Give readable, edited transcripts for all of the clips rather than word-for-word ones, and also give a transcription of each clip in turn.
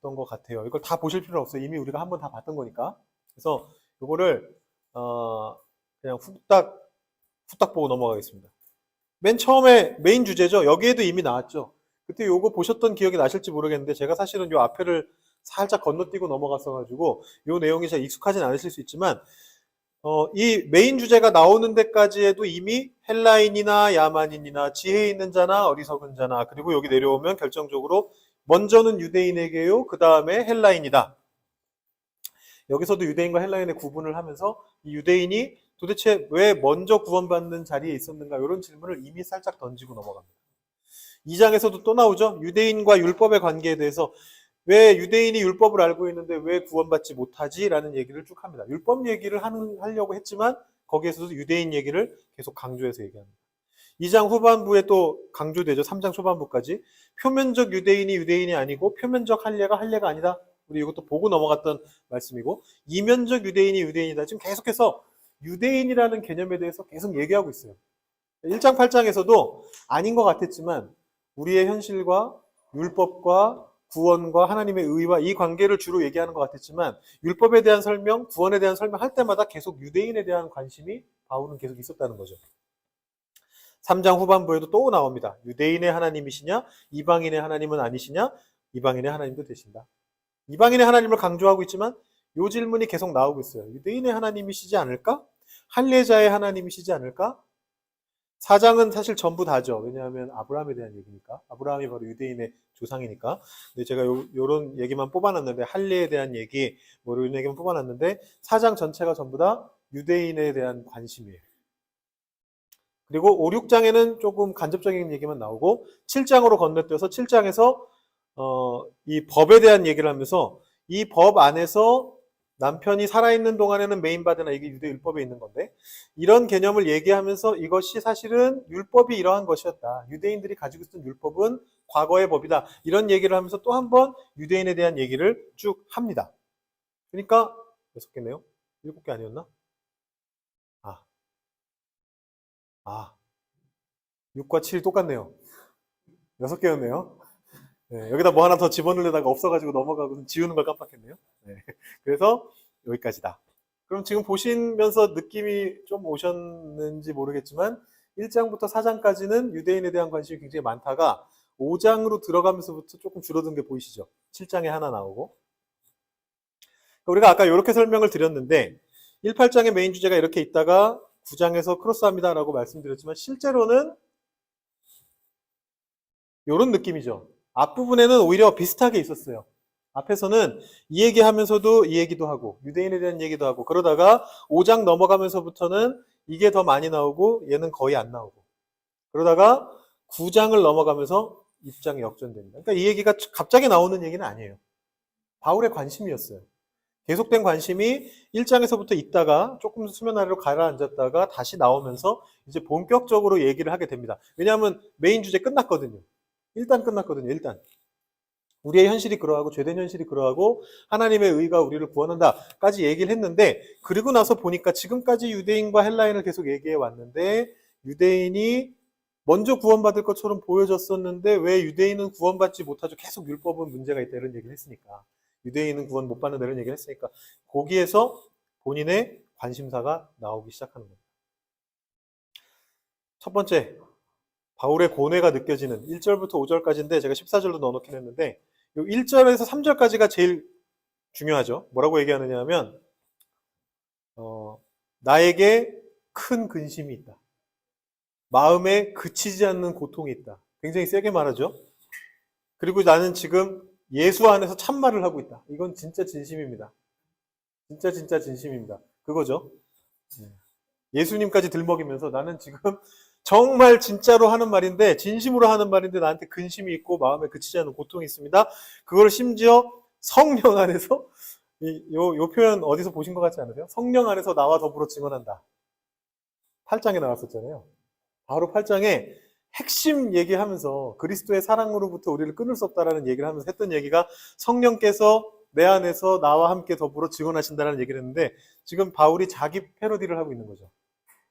있었던 것 같아요. 이걸 다 보실 필요는 없어요. 이미 우리가 한번 다 봤던 거니까. 그래서 이거를 그냥 후딱 보고 넘어가겠습니다. 맨 처음에 메인 주제죠. 여기에도 이미 나왔죠. 그때 요거 보셨던 기억이 나실지 모르겠는데 제가 사실은 요 앞에를 살짝 건너뛰고 넘어갔어가지고 요 내용이 잘 익숙하진 않으실 수 있지만 이 메인 주제가 나오는 데까지에도 이미 헬라인이나 야만인이나 지혜 있는 자나 어리석은 자나 그리고 여기 내려오면 결정적으로 먼저는 유대인에게요. 그 다음에 헬라인이다. 여기서도 유대인과 헬라인의 구분을 하면서 이 유대인이 도대체 왜 먼저 구원받는 자리에 있었는가 이런 질문을 이미 살짝 던지고 넘어갑니다. 2장에서도 또 나오죠. 유대인과 율법의 관계에 대해서 왜 유대인이 율법을 알고 있는데 왜 구원받지 못하지? 라는 얘기를 쭉 합니다. 율법 얘기를 하려고 했지만 거기에서도 유대인 얘기를 계속 강조해서 얘기합니다. 2장 후반부에 또 강조되죠. 3장 초반부까지. 표면적 유대인이 아니고 표면적 할례가 아니다. 우리 이것도 보고 넘어갔던 말씀이고 이면적 유대인이다. 지금 계속해서 유대인이라는 개념에 대해서 계속 얘기하고 있어요. 1장 8장에서도 아닌 것 같았지만 우리의 현실과 율법과 구원과 하나님의 의와 이 관계를 주로 얘기하는 것 같았지만 율법에 대한 설명, 구원에 대한 설명할 때마다 계속 유대인에 대한 관심이 바울은 계속 있었다는 거죠. 3장 후반부에도 또 나옵니다. 유대인의 하나님이시냐? 이방인의 하나님은 아니시냐? 이방인의 하나님도 되신다. 이방인의 하나님을 강조하고 있지만 이 질문이 계속 나오고 있어요. 유대인의 하나님이시지 않을까? 할례자의 하나님이시지 않을까? 4장은 사실 전부 다죠. 왜냐하면 아브라함에 대한 얘기니까. 아브라함이 바로 유대인의 조상이니까. 근데 제가 요런 얘기만 뽑아놨는데 할례에 대한 얘기, 뭐 이런 얘기만 뽑아놨는데 4장 전체가 전부 다 유대인에 대한 관심이에요. 그리고 5, 6장에는 조금 간접적인 얘기만 나오고 7장으로 건너뛰어서 7장에서 이 법에 대한 얘기를 하면서 이 법 안에서 남편이 살아있는 동안에는 메인바드나 이게 유대 율법에 있는 건데 이런 개념을 얘기하면서 이것이 사실은 율법이 이러한 것이었다. 유대인들이 가지고 있었던 율법은 과거의 법이다. 이런 얘기를 하면서 또 한 번 유대인에 대한 얘기를 쭉 합니다. 그러니까 6개네요? 7개 아니었나? 6과 7이 똑같네요. 6개였네요. 네, 여기다 뭐 하나 더 집어넣으려다가 없어가지고 넘어가고 지우는 걸 깜빡했네요. 네, 그래서 여기까지다. 그럼 지금 보시면서 느낌이 좀 오셨는지 모르겠지만 1장부터 4장까지는 유대인에 대한 관심이 굉장히 많다가 5장으로 들어가면서부터 조금 줄어든 게 보이시죠? 7장에 하나 나오고. 우리가 아까 이렇게 설명을 드렸는데 1, 8장의 메인 주제가 이렇게 있다가 9장에서 크로스합니다라고 말씀드렸지만 실제로는 이런 느낌이죠. 앞부분에는 오히려 비슷하게 있었어요. 앞에서는 이 얘기하면서도 이 얘기도 하고 유대인에 대한 얘기도 하고 그러다가 5장 넘어가면서부터는 이게 더 많이 나오고 얘는 거의 안 나오고 그러다가 9장을 넘어가면서 입장이 역전됩니다. 그러니까 이 얘기가 갑자기 나오는 얘기는 아니에요. 바울의 관심이었어요. 계속된 관심이 1장에서부터 있다가 조금 수면 아래로 가라앉았다가 다시 나오면서 이제 본격적으로 얘기를 하게 됩니다. 왜냐하면 메인 주제 끝났거든요. 일단 끝났거든요. 일단 우리의 현실이 그러하고 죄된 현실이 그러하고 하나님의 의가 우리를 구원한다까지 얘기를 했는데 그리고 나서 보니까 지금까지 유대인과 헬라인을 계속 얘기해 왔는데 유대인이 먼저 구원받을 것처럼 보여졌었는데 왜 유대인은 구원받지 못하죠? 계속 율법은 문제가 있다 이런 얘기를 했으니까 유대인은 구원 못 받는다 이런 얘기를 했으니까 거기에서 본인의 관심사가 나오기 시작하는 겁니다. 첫 번째 바울의 고뇌가 느껴지는 1절부터 5절까지인데 제가 14절도 넣어놓긴 했는데 1절에서 3절까지가 제일 중요하죠. 뭐라고 얘기하느냐 하면 나에게 큰 근심이 있다. 마음에 그치지 않는 고통이 있다. 굉장히 세게 말하죠. 그리고 나는 지금 예수 안에서 참말을 하고 있다. 이건 진짜 진심입니다. 진짜 진심입니다. 그거죠. 예수님까지 들먹이면서 나는 지금 정말 진짜로 하는 말인데 진심으로 하는 말인데 나한테 근심이 있고 마음에 그치지 않는 고통이 있습니다. 그걸 심지어 성령 안에서 요 표현 어디서 보신 것 같지 않으세요? 성령 안에서 나와 더불어 증언한다. 8장에 나왔었잖아요. 바로 8장에 핵심 얘기하면서 그리스도의 사랑으로부터 우리를 끊을 수 없다라는 얘기를 하면서 했던 얘기가 성령께서 내 안에서 나와 함께 더불어 증언하신다는 얘기를 했는데 지금 바울이 자기 패러디를 하고 있는 거죠.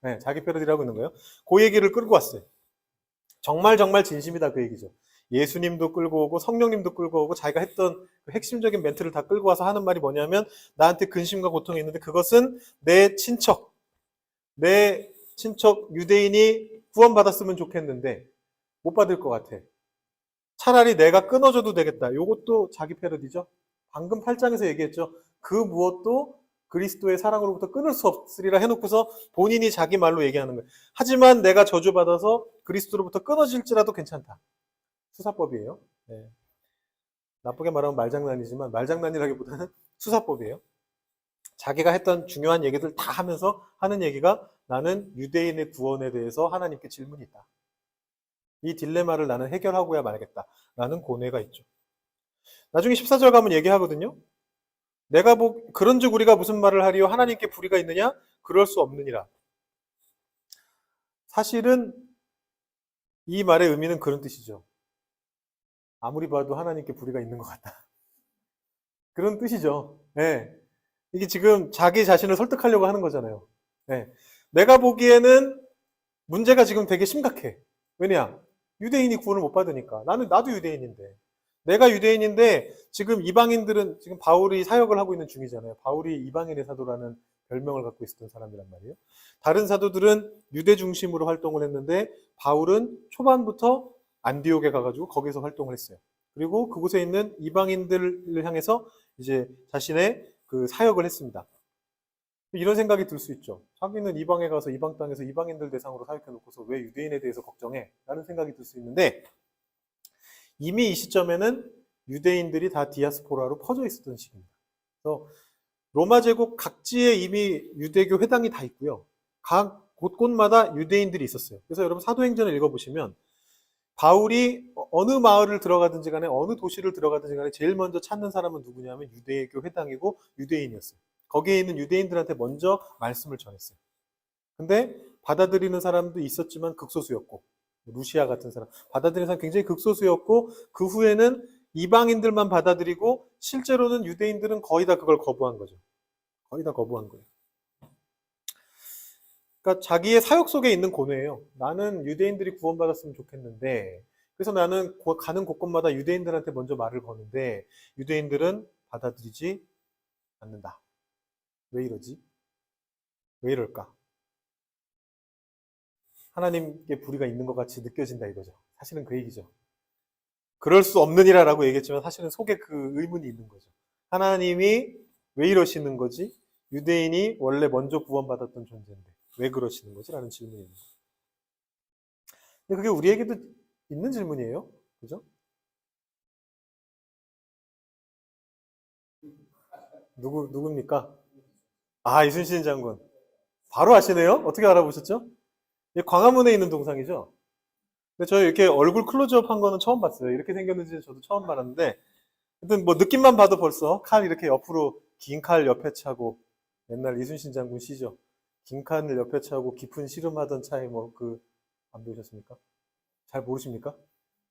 네, 자기 패러디를 하고 있는 거예요. 그 얘기를 끌고 왔어요. 정말 진심이다 그 얘기죠. 예수님도 끌고 오고 성령님도 끌고 오고 자기가 했던 그 핵심적인 멘트를 다 끌고 와서 하는 말이 뭐냐면 나한테 근심과 고통이 있는데 그것은 내 친척 유대인이 구원받았으면 좋겠는데 못 받을 것 같아. 차라리 내가 끊어줘도 되겠다. 요것도 자기 패러디죠. 방금 8장에서 얘기했죠. 그 무엇도 그리스도의 사랑으로부터 끊을 수 없으리라 해놓고서 본인이 자기 말로 얘기하는 거예요. 하지만 내가 저주받아서 그리스도로부터 끊어질지라도 괜찮다. 수사법이에요. 네. 나쁘게 말하면 말장난이지만 말장난이라기보다는 수사법이에요. 자기가 했던 중요한 얘기들 다 하면서 하는 얘기가 나는 유대인의 구원에 대해서 하나님께 질문이 있다. 이 딜레마를 나는 해결하고야 말겠다라는 고뇌가 있죠. 나중에 14절 가면 얘기하거든요. 그런즉 우리가 무슨 말을 하리요? 하나님께 불의가 있느냐? 그럴 수 없느니라. 사실은 이 말의 의미는 그런 뜻이죠. 아무리 봐도 하나님께 불의가 있는 것 같다. 그런 뜻이죠. 네. 이게 지금 자기 자신을 설득하려고 하는 거잖아요. 네. 내가 보기에는 문제가 지금 되게 심각해. 왜냐? 유대인이 구원을 못 받으니까. 나도 유대인인데. 내가 유대인인데 지금 이방인들은 지금 바울이 사역을 하고 있는 중이잖아요. 바울이 이방인의 사도라는 별명을 갖고 있었던 사람이란 말이에요. 다른 사도들은 유대 중심으로 활동을 했는데 바울은 초반부터 안디옥에 가가지고 거기서 활동을 했어요. 그리고 그곳에 있는 이방인들을 향해서 이제 자신의 그 사역을 했습니다. 이런 생각이 들 수 있죠. 자기는 이방에 가서 이방 땅에서 이방인들 대상으로 사역해 놓고서 왜 유대인에 대해서 걱정해? 라는 생각이 들 수 있는데 이미 이 시점에는 유대인들이 다 디아스포라로 퍼져 있었던 시기입니다. 그래서 로마 제국 각지에 이미 유대교 회당이 다 있고요. 각 곳곳마다 유대인들이 있었어요. 그래서 여러분 사도행전을 읽어보시면 바울이 어느 마을을 들어가든지 간에 어느 도시를 들어가든지 간에 제일 먼저 찾는 사람은 누구냐면 유대교 회당이고 유대인이었어요. 거기에 있는 유대인들한테 먼저 말씀을 전했어요. 근데 받아들이는 사람도 있었지만 극소수였고 루시아 같은 사람 받아들이는 사람 굉장히 극소수였고 그 후에는 이방인들만 받아들이고 실제로는 유대인들은 거의 다 그걸 거부한 거죠. 거의 다 거부한 거예요. 그러니까 자기의 사역 속에 있는 고뇌예요. 나는 유대인들이 구원받았으면 좋겠는데 그래서 나는 가는 곳곳마다 유대인들한테 먼저 말을 거는데 유대인들은 받아들이지 않는다. 왜 이러지? 왜 이럴까? 하나님께 불의가 있는 것 같이 느껴진다 이거죠. 사실은 그 얘기죠. 그럴 수 없느니라라고 얘기했지만 사실은 속에 그 의문이 있는 거죠. 하나님이 왜 이러시는 거지? 유대인이 원래 먼저 구원받았던 존재인데 왜 그러시는 거지? 라는 질문이 있는 거죠. 근데 그게 우리에게도 있는 질문이에요. 그죠? 누굽니까? 아, 이순신 장군. 바로 아시네요? 어떻게 알아보셨죠? 광화문에 있는 동상이죠? 근데 저 이렇게 얼굴 클로즈업 한 거는 처음 봤어요. 이렇게 생겼는지 저도 처음 봤는데, 하여튼 뭐 느낌만 봐도 벌써 칼 이렇게 옆으로 긴 칼 옆에 차고, 옛날 이순신 장군 시죠. 긴 칼을 옆에 차고 깊은 씨름하던 차에 뭐 안 보셨습니까? 잘 모르십니까?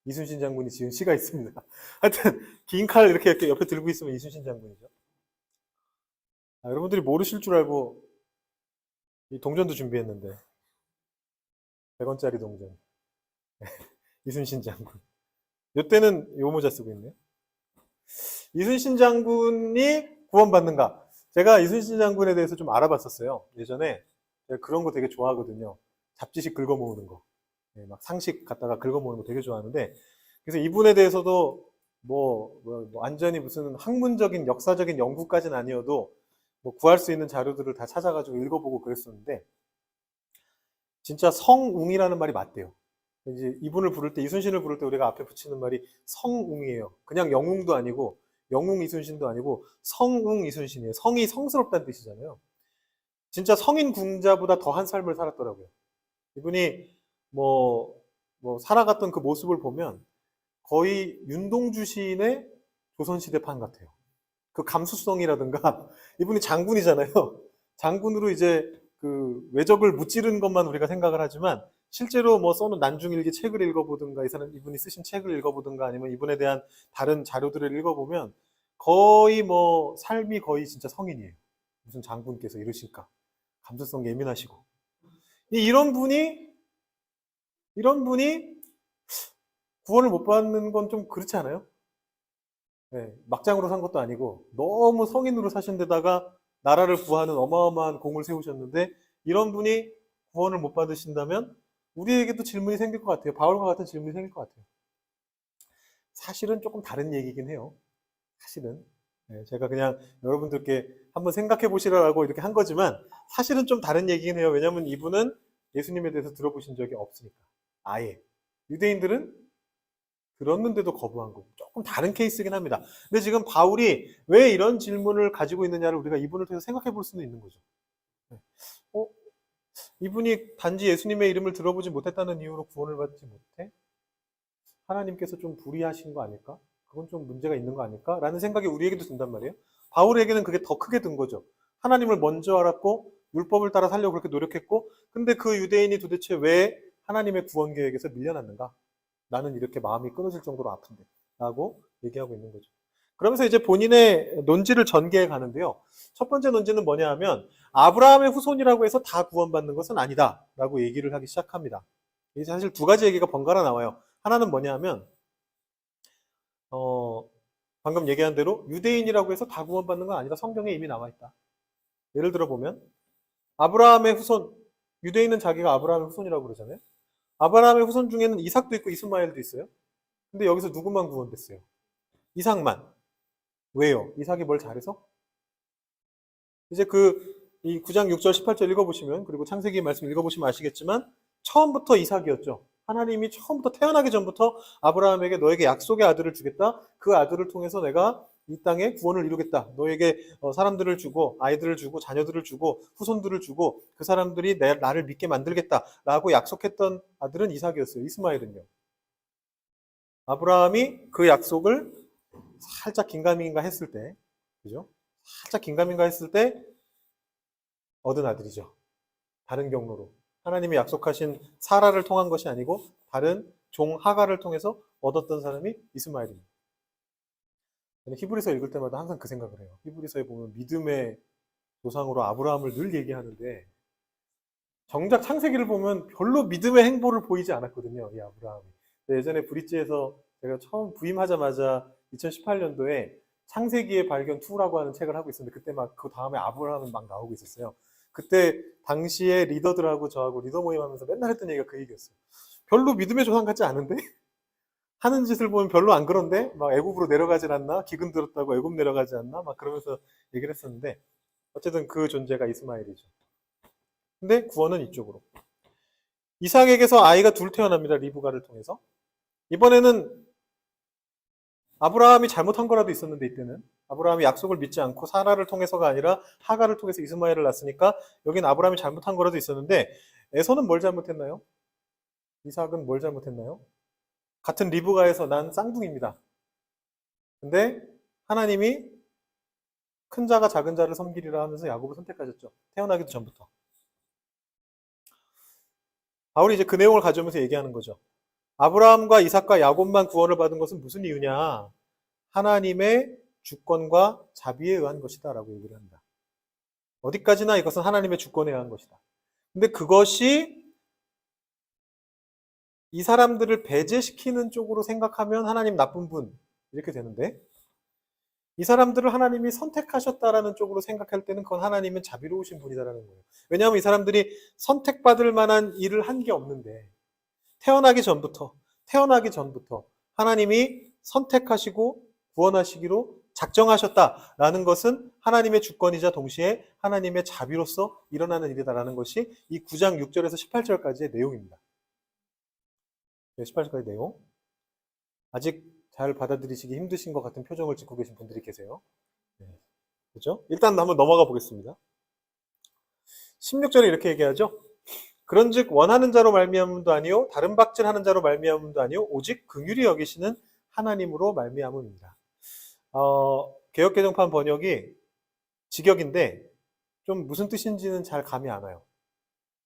이순신 장군이 지은 시가 있습니다. 하여튼 긴 칼 이렇게 옆에 들고 있으면 이순신 장군이죠. 여러분들이 모르실 줄 알고 이 동전도 준비했는데 100원짜리 동전. 이순신 장군. 이때는 요 모자 쓰고 있네요. 이순신 장군이 구원받는가? 제가 이순신 장군에 대해서 좀 알아봤었어요. 예전에 제가 그런 거 되게 좋아하거든요. 잡지식 긁어 모으는 거. 막 상식 갖다가 긁어 모으는 거 되게 좋아하는데 그래서 이분에 대해서도 완전히 무슨 학문적인 역사적인 연구까지는 아니어도 뭐 구할 수 있는 자료들을 다 찾아가지고 읽어보고 그랬었는데 진짜 성웅이라는 말이 맞대요. 이제 이분을 부를 때 이순신을 부를 때 우리가 앞에 붙이는 말이 성웅이에요. 그냥 영웅도 아니고 영웅 이순신도 아니고 성웅 이순신이에요. 성이 성스럽다는 뜻이잖아요. 진짜 성인 궁자보다 더한 삶을 살았더라고요. 이분이 살아갔던 그 모습을 보면 거의 윤동주 시인의 조선시대판 같아요. 그 감수성이라든가 이분이 장군이잖아요. 장군으로 이제 그 외적을 무찌른 것만 우리가 생각을 하지만 실제로 뭐 써놓은 난중일기 책을 읽어보든가 이분이 쓰신 책을 읽어보든가 아니면 이분에 대한 다른 자료들을 읽어보면 거의 삶이 거의 진짜 성인이에요. 무슨 장군께서 이러실까? 감수성 예민하시고 이런 분이 구원을 못 받는 건 좀 그렇지 않아요? 네, 막장으로 산 것도 아니고 너무 성인으로 사신 데다가 나라를 구하는 어마어마한 공을 세우셨는데 이런 분이 구원을 못 받으신다면 우리에게도 질문이 생길 것 같아요. 바울과 같은 질문이 생길 것 같아요. 사실은 조금 다른 얘기긴 해요. 사실은. 네, 제가 그냥 여러분들께 한번 생각해 보시라고 이렇게 한 거지만 사실은 좀 다른 얘기긴 해요. 왜냐하면 이분은 예수님에 대해서 들어보신 적이 없으니까. 아예. 유대인들은 들었는데도 거부한 거고 조금 다른 케이스긴 합니다. 근데 지금 바울이 왜 이런 질문을 가지고 있느냐를 우리가 이분을 통해서 생각해 볼 수는 있는 거죠. 네. 어? 이분이 단지 예수님의 이름을 들어보지 못했다는 이유로 구원을 받지 못해? 하나님께서 좀 불의하신 거 아닐까? 그건 좀 문제가 있는 거 아닐까? 라는 생각이 우리에게도 든단 말이에요. 바울에게는 그게 더 크게 든 거죠. 하나님을 먼저 알았고 율법을 따라 살려고 그렇게 노력했고 근데 그 유대인이 도대체 왜 하나님의 구원 계획에서 밀려났는가? 나는 이렇게 마음이 끊어질 정도로 아픈데 라고 얘기하고 있는 거죠. 그러면서 이제 본인의 논지를 전개해 가는데요. 첫 번째 논지는 뭐냐 하면 아브라함의 후손이라고 해서 다 구원받는 것은 아니다 라고 얘기를 하기 시작합니다. 이게 사실 두 가지 얘기가 번갈아 나와요. 하나는 뭐냐 하면 방금 얘기한 대로 유대인이라고 해서 다 구원받는 건 아니다. 성경에 이미 나와 있다. 예를 들어 보면 아브라함의 후손, 유대인은 자기가 아브라함의 후손이라고 그러잖아요. 아브라함의 후손 중에는 이삭도 있고 이스마엘도 있어요. 근데 여기서 누구만 구원됐어요? 이삭만. 왜요? 이삭이 뭘 잘해서? 이제 이 9장 6절 18절 읽어보시면 그리고 창세기 말씀 읽어보시면 아시겠지만 처음부터 이삭이었죠. 하나님이 처음부터 태어나기 전부터 아브라함에게 너에게 약속의 아들을 주겠다. 그 아들을 통해서 내가 이 땅에 구원을 이루겠다. 너에게 사람들을 주고 아이들을 주고 자녀들을 주고 후손들을 주고 그 사람들이 나를 믿게 만들겠다라고 약속했던 아들은 이삭이었어요. 이스마엘은요. 아브라함이 그 약속을 살짝 긴가민가 했을 때, 그죠? 살짝 긴가민가 했을 때 얻은 아들이죠. 다른 경로로. 하나님이 약속하신 사라를 통한 것이 아니고 다른 종 하가를 통해서 얻었던 사람이 이스마엘입니다. 저는 히브리서 읽을 때마다 항상 그 생각을 해요. 히브리서에 보면 믿음의 조상으로 아브라함을 늘 얘기하는데 정작 창세기를 보면 별로 믿음의 행보를 보이지 않았거든요. 이 아브라함이. 예전에 브릿지에서 제가 처음 부임하자마자 2018년도에 창세기의 발견 2라고 하는 책을 하고 있었는데 그때 막 그 다음에 아브라함은 막 나오고 있었어요. 그때 당시에 리더들하고 저하고 리더 모임하면서 맨날 했던 얘기가 그 얘기였어요. 별로 믿음의 조상 같지 않은데? 하는 짓을 보면 별로 안 그런데? 막 애굽으로 내려가질 않나? 기근 들었다고 애굽 내려가지 않나? 막 그러면서 얘기를 했었는데 어쨌든 그 존재가 이스마엘이죠. 근데 구원은 이쪽으로. 이삭에게서 아이가 둘 태어납니다. 리브가를 통해서. 이번에는 아브라함이 잘못한 거라도 있었는데 이때는 아브라함이 약속을 믿지 않고 사라를 통해서가 아니라 하가를 통해서 이스마엘을 낳았으니까 여기는 아브라함이 잘못한 거라도 있었는데 에서는 뭘 잘못했나요? 이삭은 뭘 잘못했나요? 같은 리브가에서 난 쌍둥이입니다. 근데 하나님이 큰 자가 작은 자를 섬기리라 하면서 야곱을 선택하셨죠. 태어나기도 전부터. 바울이 이제 그 내용을 가져오면서 얘기하는 거죠. 아브라함과 이삭과 야곱만 구원을 받은 것은 무슨 이유냐? 하나님의 주권과 자비에 의한 것이다 라고 얘기를 합니다. 어디까지나 이것은 하나님의 주권에 의한 것이다. 근데 그것이 이 사람들을 배제시키는 쪽으로 생각하면 하나님 나쁜 분 이렇게 되는데 이 사람들을 하나님이 선택하셨다라는 쪽으로 생각할 때는 그건 하나님은 자비로우신 분이다라는 거예요. 왜냐하면 이 사람들이 선택받을 만한 일을 한 게 없는데 태어나기 전부터 하나님이 선택하시고 구원하시기로 작정하셨다라는 것은 하나님의 주권이자 동시에 하나님의 자비로서 일어나는 일이다라는 것이 이 9장 6절에서 18절까지의 내용입니다. 18절까지 내용. 아직 잘 받아들이시기 힘드신 것 같은 표정을 짓고 계신 분들이 계세요. 네. 그렇죠? 일단 한번 넘어가 보겠습니다. 16절에 이렇게 얘기하죠. 그런즉 원하는 자로 말미암음도 아니요 다른 박질하는 자로 말미암음도 아니요 오직 긍휼히 여기시는 하나님으로 말미암음입니다. 개역개정판 번역이 직역인데 좀 무슨 뜻인지는 잘 감이 안 와요.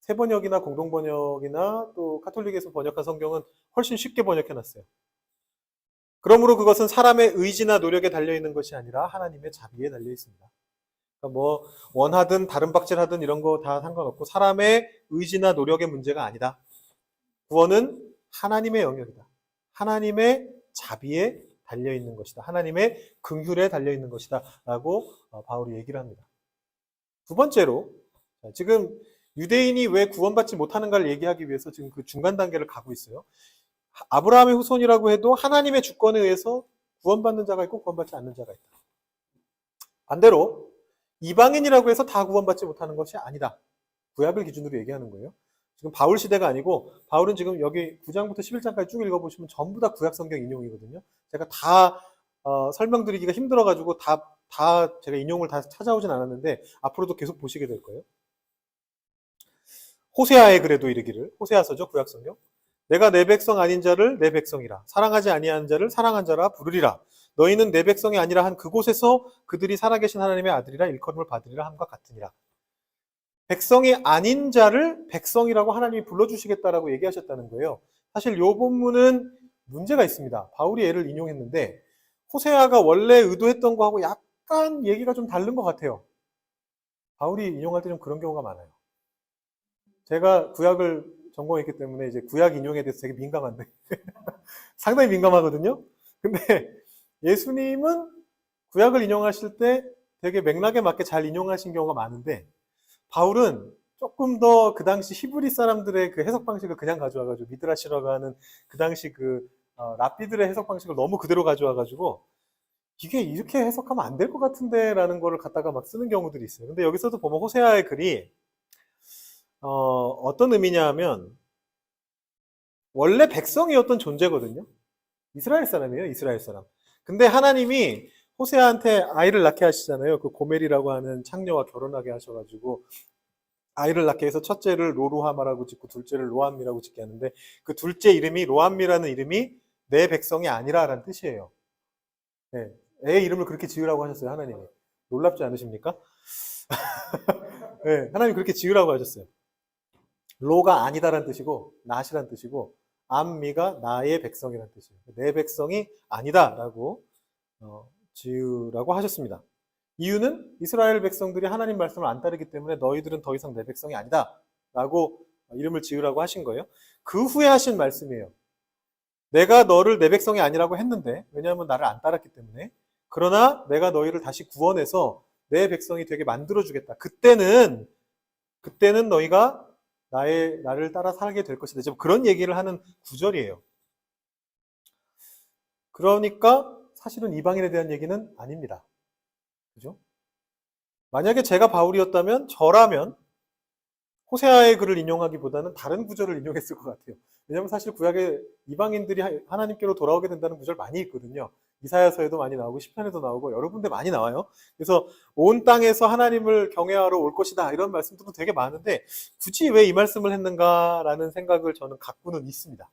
새번역이나 공동번역이나 또 카톨릭에서 번역한 성경은 훨씬 쉽게 번역해놨어요. 그러므로 그것은 사람의 의지나 노력에 달려있는 것이 아니라 하나님의 자비에 달려있습니다. 그러니까 뭐 원하든 다른 박질하든 이런 거 다 상관없고 사람의 의지나 노력의 문제가 아니다. 구원은 하나님의 영역이다. 하나님의 자비에 달려있는 것이다. 하나님의 긍휼에 달려있는 것이다. 라고 바울이 얘기를 합니다. 두 번째로, 지금 유대인이 왜 구원받지 못하는가를 얘기하기 위해서 지금 그 중간 단계를 가고 있어요. 아브라함의 후손이라고 해도 하나님의 주권에 의해서 구원받는 자가 있고 구원받지 않는 자가 있다. 반대로 이방인이라고 해서 다 구원받지 못하는 것이 아니다. 구약을 기준으로 얘기하는 거예요. 지금 바울 시대가 아니고 바울은 지금 여기 9장부터 11장까지 쭉 읽어보시면 전부 다 구약 성경 인용이거든요. 제가 다 설명드리기가 힘들어가지고 다 제가 인용을 다 찾아오진 않았는데 앞으로도 계속 보시게 될 거예요. 호세아의 글에도 이르기를, 호세아서죠, 구약 성경. 내가 내 백성 아닌 자를 내 백성이라, 사랑하지 아니한 자를 사랑한 자라 부르리라. 너희는 내 백성이 아니라 한 그곳에서 그들이 살아계신 하나님의 아들이라 일컬음을 받으리라 함과 같으니라. 백성이 아닌 자를 백성이라고 하나님이 불러주시겠다라고 얘기하셨다는 거예요. 사실 이 본문은 문제가 있습니다. 바울이 얘를 인용했는데 호세아가 원래 의도했던 거하고 약간 얘기가 좀 다른 것 같아요. 바울이 인용할 때 좀 그런 경우가 많아요. 제가 구약을 전공했기 때문에 이제 구약 인용에 대해서 되게 민감한데 상당히 민감하거든요. 근데 예수님은 구약을 인용하실 때 되게 맥락에 맞게 잘 인용하신 경우가 많은데 바울은 조금 더 그 당시 히브리 사람들의 그 해석 방식을 그냥 가져와가지고 미드라시라고 하는 그 당시 그 랍비들의 해석 방식을 너무 그대로 가져와가지고 이게 이렇게 해석하면 안 될 것 같은데 라는 거를 갖다가 막 쓰는 경우들이 있어요. 근데 여기서도 보면 호세아의 글이 어떤 의미냐 하면 원래 백성이었던 존재거든요. 이스라엘 사람이에요. 이스라엘 사람. 근데 하나님이 호세아한테 아이를 낳게 하시잖아요. 그 고멜이라고 하는 창녀와 결혼하게 하셔가지고 아이를 낳게 해서 첫째를 로루하마라고 짓고 둘째를 로암미라고 짓게 하는데 그 둘째 이름이 로암미라는 이름이 내 백성이 아니라라는 뜻이에요. 네. 애 이름을 그렇게 지으라고 하셨어요. 하나님이. 놀랍지 않으십니까? 네, 하나님이 그렇게 지으라고 하셨어요. 로가 아니다라는 뜻이고 낫이라는 뜻이고 암미가 나의 백성이라는 뜻이에요. 내 백성이 아니다라고 지으라고 하셨습니다. 이유는 이스라엘 백성들이 하나님 말씀을 안 따르기 때문에 너희들은 더 이상 내 백성이 아니다 라고 이름을 지으라고 하신 거예요. 그 후에 하신 말씀이에요. 내가 너를 내 백성이 아니라고 했는데 나를 안 따랐기 때문에 그러나 내가 너희를 다시 구원해서 내 백성이 되게 만들어주겠다. 그때는 너희가 나를 따라 살게 될 것이다. 지금 그런 얘기를 하는 구절이에요. 그러니까 사실은 이방인에 대한 얘기는 아닙니다. 그죠? 만약에 제가 바울이었다면 저라면 호세아의 글을 인용하기보다는 다른 구절을 인용했을 것 같아요. 왜냐하면 사실 구약에 이방인들이 하나님께로 돌아오게 된다는 구절 많이 있거든요. 이사야서에도 많이 나오고 시편에도 나오고 여러 군데 많이 나와요. 그래서 온 땅에서 하나님을 경외하러 올 것이다 이런 말씀들은 되게 많은데 굳이 왜 이 말씀을 했는가라는 생각을 저는 갖고는 있습니다.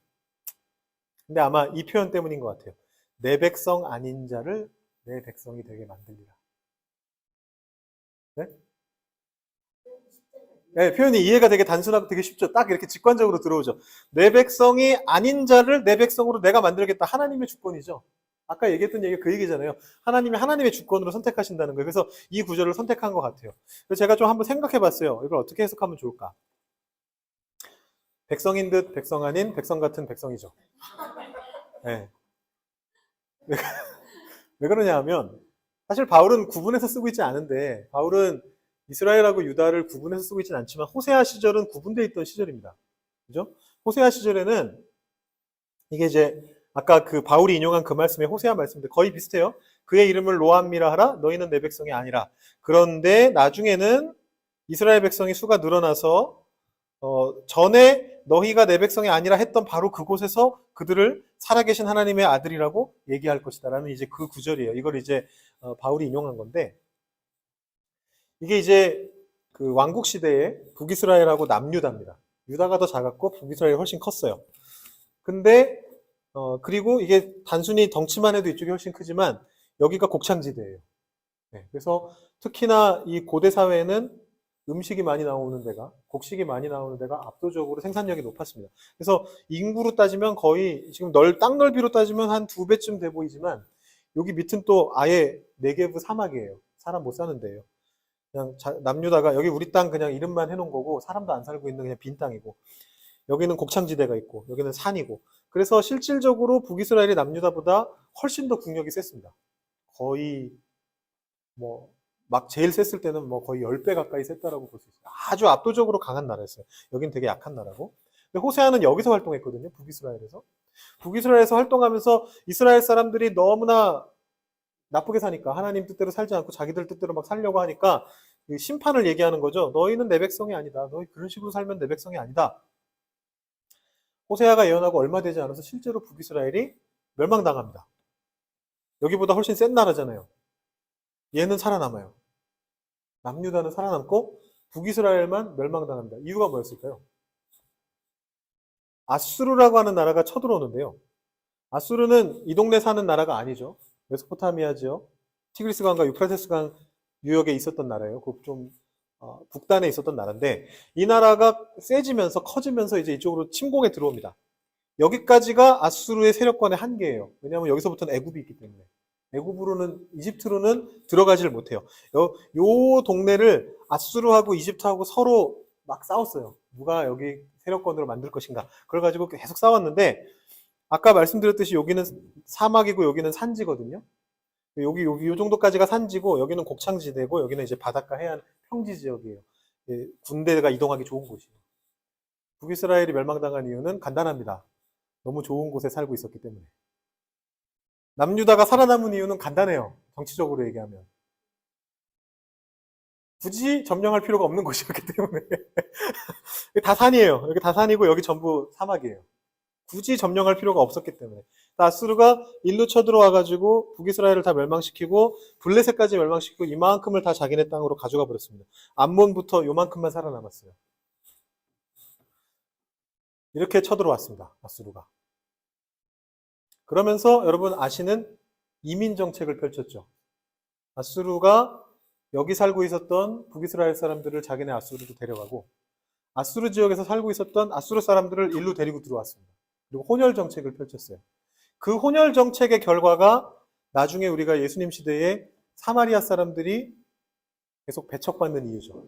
근데 아마 이 표현 때문인 것 같아요. 내 백성 아닌 자를 내 백성이 되게 만들리라. 네? 네, 표현이 이해가 되게 단순하고 되게 쉽죠. 딱 이렇게 직관적으로 들어오죠. 내 백성이 아닌 자를 내 백성으로 내가 만들겠다. 하나님의 주권이죠. 아까 얘기했던 얘기가 그 얘기잖아요. 하나님이 하나님의 주권으로 선택하신다는 거예요. 그래서 이 구절을 선택한 것 같아요. 그래서 제가 좀 한번 생각해 봤어요. 이걸 어떻게 해석하면 좋을까? 백성인 듯 백성 아닌 백성 같은 백성이죠. 네. 왜 그러냐 하면 사실 바울은 구분해서 쓰고 있지 않은데 바울은 이스라엘하고 유다를 구분해서 쓰고 있지는 않지만 호세아 시절은 구분되어 있던 시절입니다. 그죠? 호세아 시절에는 이게 이제 아까 그 바울이 인용한 그 말씀의 호세아 말씀인데 거의 비슷해요. 그의 이름을 로암미라 하라. 너희는 내 백성이 아니라. 그런데 나중에는 이스라엘 백성이 수가 늘어나서 전에 너희가 내 백성이 아니라 했던 바로 그곳에서 그들을 살아계신 하나님의 아들이라고 얘기할 것이다라는 이제 그 구절이에요. 이걸 이제 바울이 인용한 건데 이게 이제 그 왕국 시대에 북이스라엘하고 남유다입니다. 유다가 더 작았고 북이스라엘이 훨씬 컸어요. 근데 그리고 이게 단순히 덩치만 해도 이쪽이 훨씬 크지만 여기가 곡창지대예요. 네, 그래서 특히나 이 고대 사회에는 음식이 많이 나오는 데가, 곡식이 많이 나오는 데가 압도적으로 생산력이 높았습니다. 그래서 인구로 따지면 거의 지금 땅 넓이로 따지면 한 2배쯤 돼 보이지만 여기 밑은 또 아예 네게브 사막이에요. 사람 못 사는 데예요. 그냥 남유다가 여기 우리 땅 그냥 이름만 해놓은 거고 사람도 안 살고 있는 그냥 빈 땅이고 여기는 곡창지대가 있고 여기는 산이고 그래서 실질적으로 북이스라엘이 남유다보다 훨씬 더 국력이 셌습니다. 거의 막 제일 셌을 때는 거의 10배 가까이 셌다라고 볼 수 있어요. 아주 압도적으로 강한 나라였어요. 여긴 되게 약한 나라고. 근데 호세아는 여기서 활동했거든요. 북이스라엘에서. 북이스라엘에서 활동하면서 이스라엘 사람들이 너무나 나쁘게 사니까 하나님 뜻대로 살지 않고 자기들 뜻대로 막 살려고 하니까 심판을 얘기하는 거죠. 너희는 내 백성이 아니다. 너희 그런 식으로 살면 내 백성이 아니다. 호세아가 예언하고 얼마 되지 않아서 실제로 북이스라엘이 멸망당합니다. 여기보다 훨씬 센 나라잖아요. 얘는 살아남아요. 남유다는 살아남고 북이스라엘만 멸망당합니다. 이유가 뭐였을까요? 아수르라고 하는 나라가 쳐들어오는데요. 아수르는 이 동네 사는 나라가 아니죠. 메소포타미아죠. 티그리스강과 유프라테스강 유역에 있었던 나라예요. 그 좀 북단에 있었던 나라인데 이 나라가 세지면서 커지면서 이제 이쪽으로 침공에 들어옵니다. 여기까지가 아수르의 세력권의 한계예요. 왜냐하면 여기서부터는 애굽이 있기 때문에. 애굽으로는 이집트로는 들어가지를 못해요. 요 동네를 아수르하고 이집트하고 서로 막 싸웠어요. 누가 여기 세력권으로 만들 것인가. 그걸 가지고 계속 싸웠는데 아까 말씀드렸듯이 여기는 사막이고 여기는 산지거든요. 여기 요 정도까지가 산지고 여기는 곡창지대고 여기는 이제 바닷가 해안 평지 지역이에요. 군대가 이동하기 좋은 곳이에요. 북이스라엘이 멸망당한 이유는 간단합니다. 너무 좋은 곳에 살고 있었기 때문에. 남유다가 살아남은 이유는 간단해요. 정치적으로 얘기하면. 굳이 점령할 필요가 없는 곳이었기 때문에. 다 산이에요. 여기 다 산이고 여기 전부 사막이에요. 굳이 점령할 필요가 없었기 때문에. 아수르가 일로 쳐들어와가지고 북이스라엘을 다 멸망시키고 블레셋까지 멸망시키고 이만큼을 다 자기네 땅으로 가져가 버렸습니다. 암몬부터 요만큼만 살아남았어요. 이렇게 쳐들어왔습니다. 아수르가. 그러면서 여러분 아시는 이민 정책을 펼쳤죠. 아수르가 여기 살고 있었던 북이스라엘 사람들을 자기네 아수르로 데려가고 아수르 지역에서 살고 있었던 아수르 사람들을 일로 데리고 들어왔습니다. 그리고 혼혈 정책을 펼쳤어요. 그 혼혈 정책의 결과가 나중에 우리가 예수님 시대에 사마리아 사람들이 계속 배척받는 이유죠.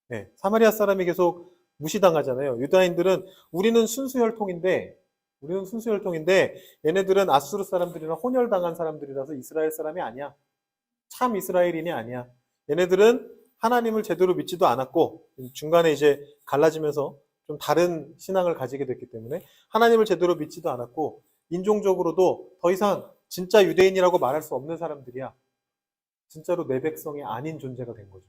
네, 사마리아 사람이 계속 무시당하잖아요. 유다인들은 우리는 순수혈통인데 얘네들은 아수르 사람들이나 혼혈당한 사람들이라서 이스라엘 사람이 아니야. 참 이스라엘인이 아니야. 얘네들은 하나님을 제대로 믿지도 않았고 중간에 이제 갈라지면서 좀 다른 신앙을 가지게 됐기 때문에 하나님을 제대로 믿지도 않았고 인종적으로도 더 이상 진짜 유대인이라고 말할 수 없는 사람들이야. 진짜로 내 백성이 아닌 존재가 된 거죠.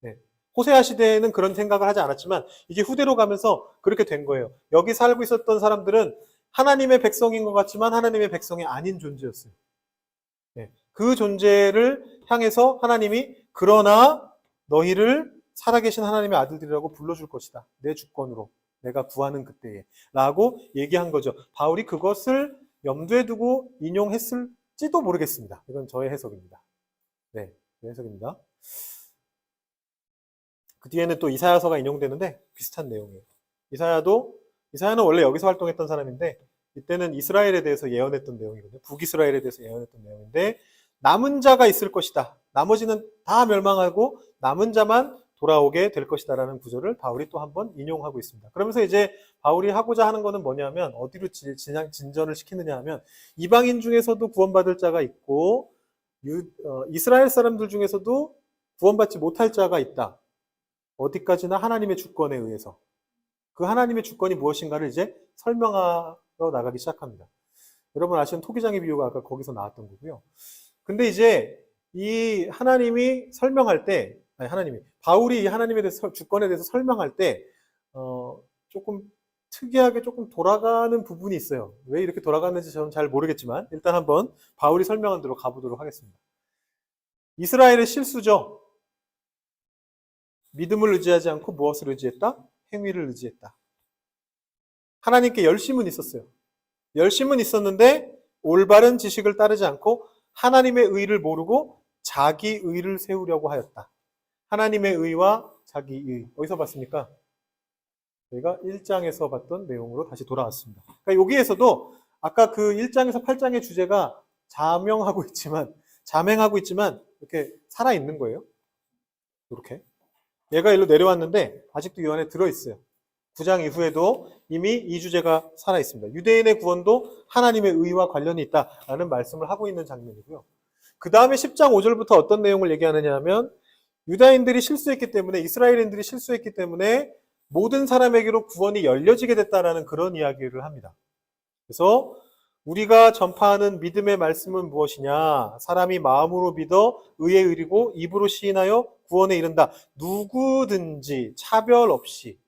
네. 호세아 시대에는 그런 생각을 하지 않았지만 이게 후대로 가면서 그렇게 된 거예요. 여기 살고 있었던 사람들은 하나님의 백성인 것 같지만 하나님의 백성이 아닌 존재였어요. 네. 그 존재를 향해서 하나님이 그러나 너희를 살아계신 하나님의 아들들이라고 불러줄 것이다. 내 주권으로 내가 구하는 그때에 라고 얘기한 거죠. 바울이 그것을 염두에 두고 인용했을지도 모르겠습니다. 이건 저의 해석입니다. 네, 제 해석입니다. 그 뒤에는 또 이사야서가 인용되는데 비슷한 내용이에요. 이사야는 원래 여기서 활동했던 사람인데 이때는 이스라엘에 대해서 예언했던 내용이거든요. 북이스라엘에 대해서 예언했던 내용인데 남은 자가 있을 것이다. 나머지는 다 멸망하고 남은 자만 돌아오게 될 것이다라는 구절을 바울이 또 한 번 인용하고 있습니다. 그러면서 이제 바울이 하고자 하는 것은 뭐냐면 어디로 진전을 시키느냐 하면 이방인 중에서도 구원받을 자가 있고 이스라엘 사람들 중에서도 구원받지 못할 자가 있다. 어디까지나 하나님의 주권에 의해서. 그 하나님의 주권이 무엇인가를 이제 설명하러 나가기 시작합니다. 여러분 아시는 토기장의 비유가 아까 거기서 나왔던 거고요. 근데 이제 이 하나님이 설명할 때, 바울이 이 하나님에 대해서, 주권에 대해서 설명할 때, 조금 특이하게 조금 돌아가는 부분이 있어요. 왜 이렇게 돌아가는지 저는 잘 모르겠지만, 일단 한번 바울이 설명한 대로 가보도록 하겠습니다. 이스라엘의 실수죠. 믿음을 의지하지 않고 무엇을 의지했다? 행위를 의지했다. 하나님께 열심은 있었어요. 열심은 있었는데 올바른 지식을 따르지 않고 하나님의 의를 모르고 자기 의를 세우려고 하였다. 하나님의 의와 자기 의. 어디서 봤습니까? 저희가 1장에서 봤던 내용으로 다시 돌아왔습니다. 그러니까 여기에서도 아까 그 1장에서 8장의 주제가 자명하고 있지만 이렇게 살아있는 거예요. 이렇게. 얘가 일로 내려왔는데 아직도 이 안에 들어있어요. 9장 이후에도 이미 이 주제가 살아 있습니다. 유대인의 구원도 하나님의 의와 관련이 있다라는 말씀을 하고 있는 장면이고요. 그 다음에 10장 5절부터 어떤 내용을 얘기하느냐 하면 유다인들이 실수했기 때문에 이스라엘인들이 실수했기 때문에 모든 사람에게로 구원이 열려지게 됐다라는 그런 이야기를 합니다. 그래서 우리가 전파하는 믿음의 말씀은 무엇이냐? 사람이 마음으로 믿어 의에 이르고 입으로 시인하여 구원에 이른다. 누구든지 차별 없이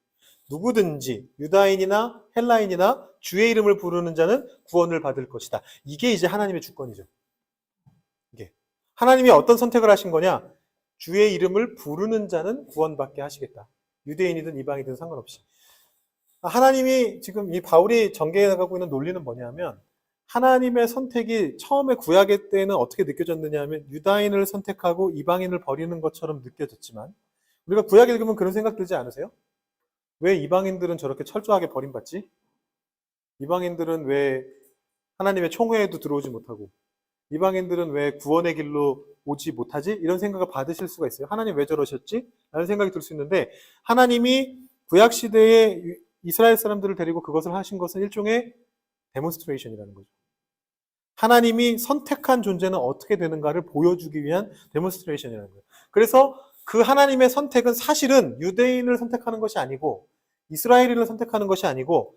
누구든지 유다인이나 헬라인이나 주의 이름을 부르는 자는 구원을 받을 것이다. 이게 이제 하나님의 주권이죠. 이게 하나님이 어떤 선택을 하신 거냐? 주의 이름을 부르는 자는 구원받게 하시겠다. 유대인이든 이방이든 상관없이. 하나님이 지금 이 바울이 전개해 나가고 있는 논리는 뭐냐면 하나님의 선택이 처음에 구약의 때는 어떻게 느껴졌느냐 하면 유다인을 선택하고 이방인을 버리는 것처럼 느껴졌지만 우리가 구약 읽으면 그런 생각 들지 않으세요? 왜 이방인들은 저렇게 철저하게 버림받지? 이방인들은 왜 하나님의 총회에도 들어오지 못하고 이방인들은 왜 구원의 길로 오지 못하지? 이런 생각을 받으실 수가 있어요. 하나님 왜 저러셨지? 라는 생각이 들 수 있는데 하나님이 구약 시대에 이스라엘 사람들을 데리고 그것을 하신 것은 일종의 데몬스트레이션이라는 거죠. 하나님이 선택한 존재는 어떻게 되는가를 보여주기 위한 데몬스트레이션이라는 거예요. 그래서 그 하나님의 선택은 사실은 유대인을 선택하는 것이 아니고 이스라엘인을 선택하는 것이 아니고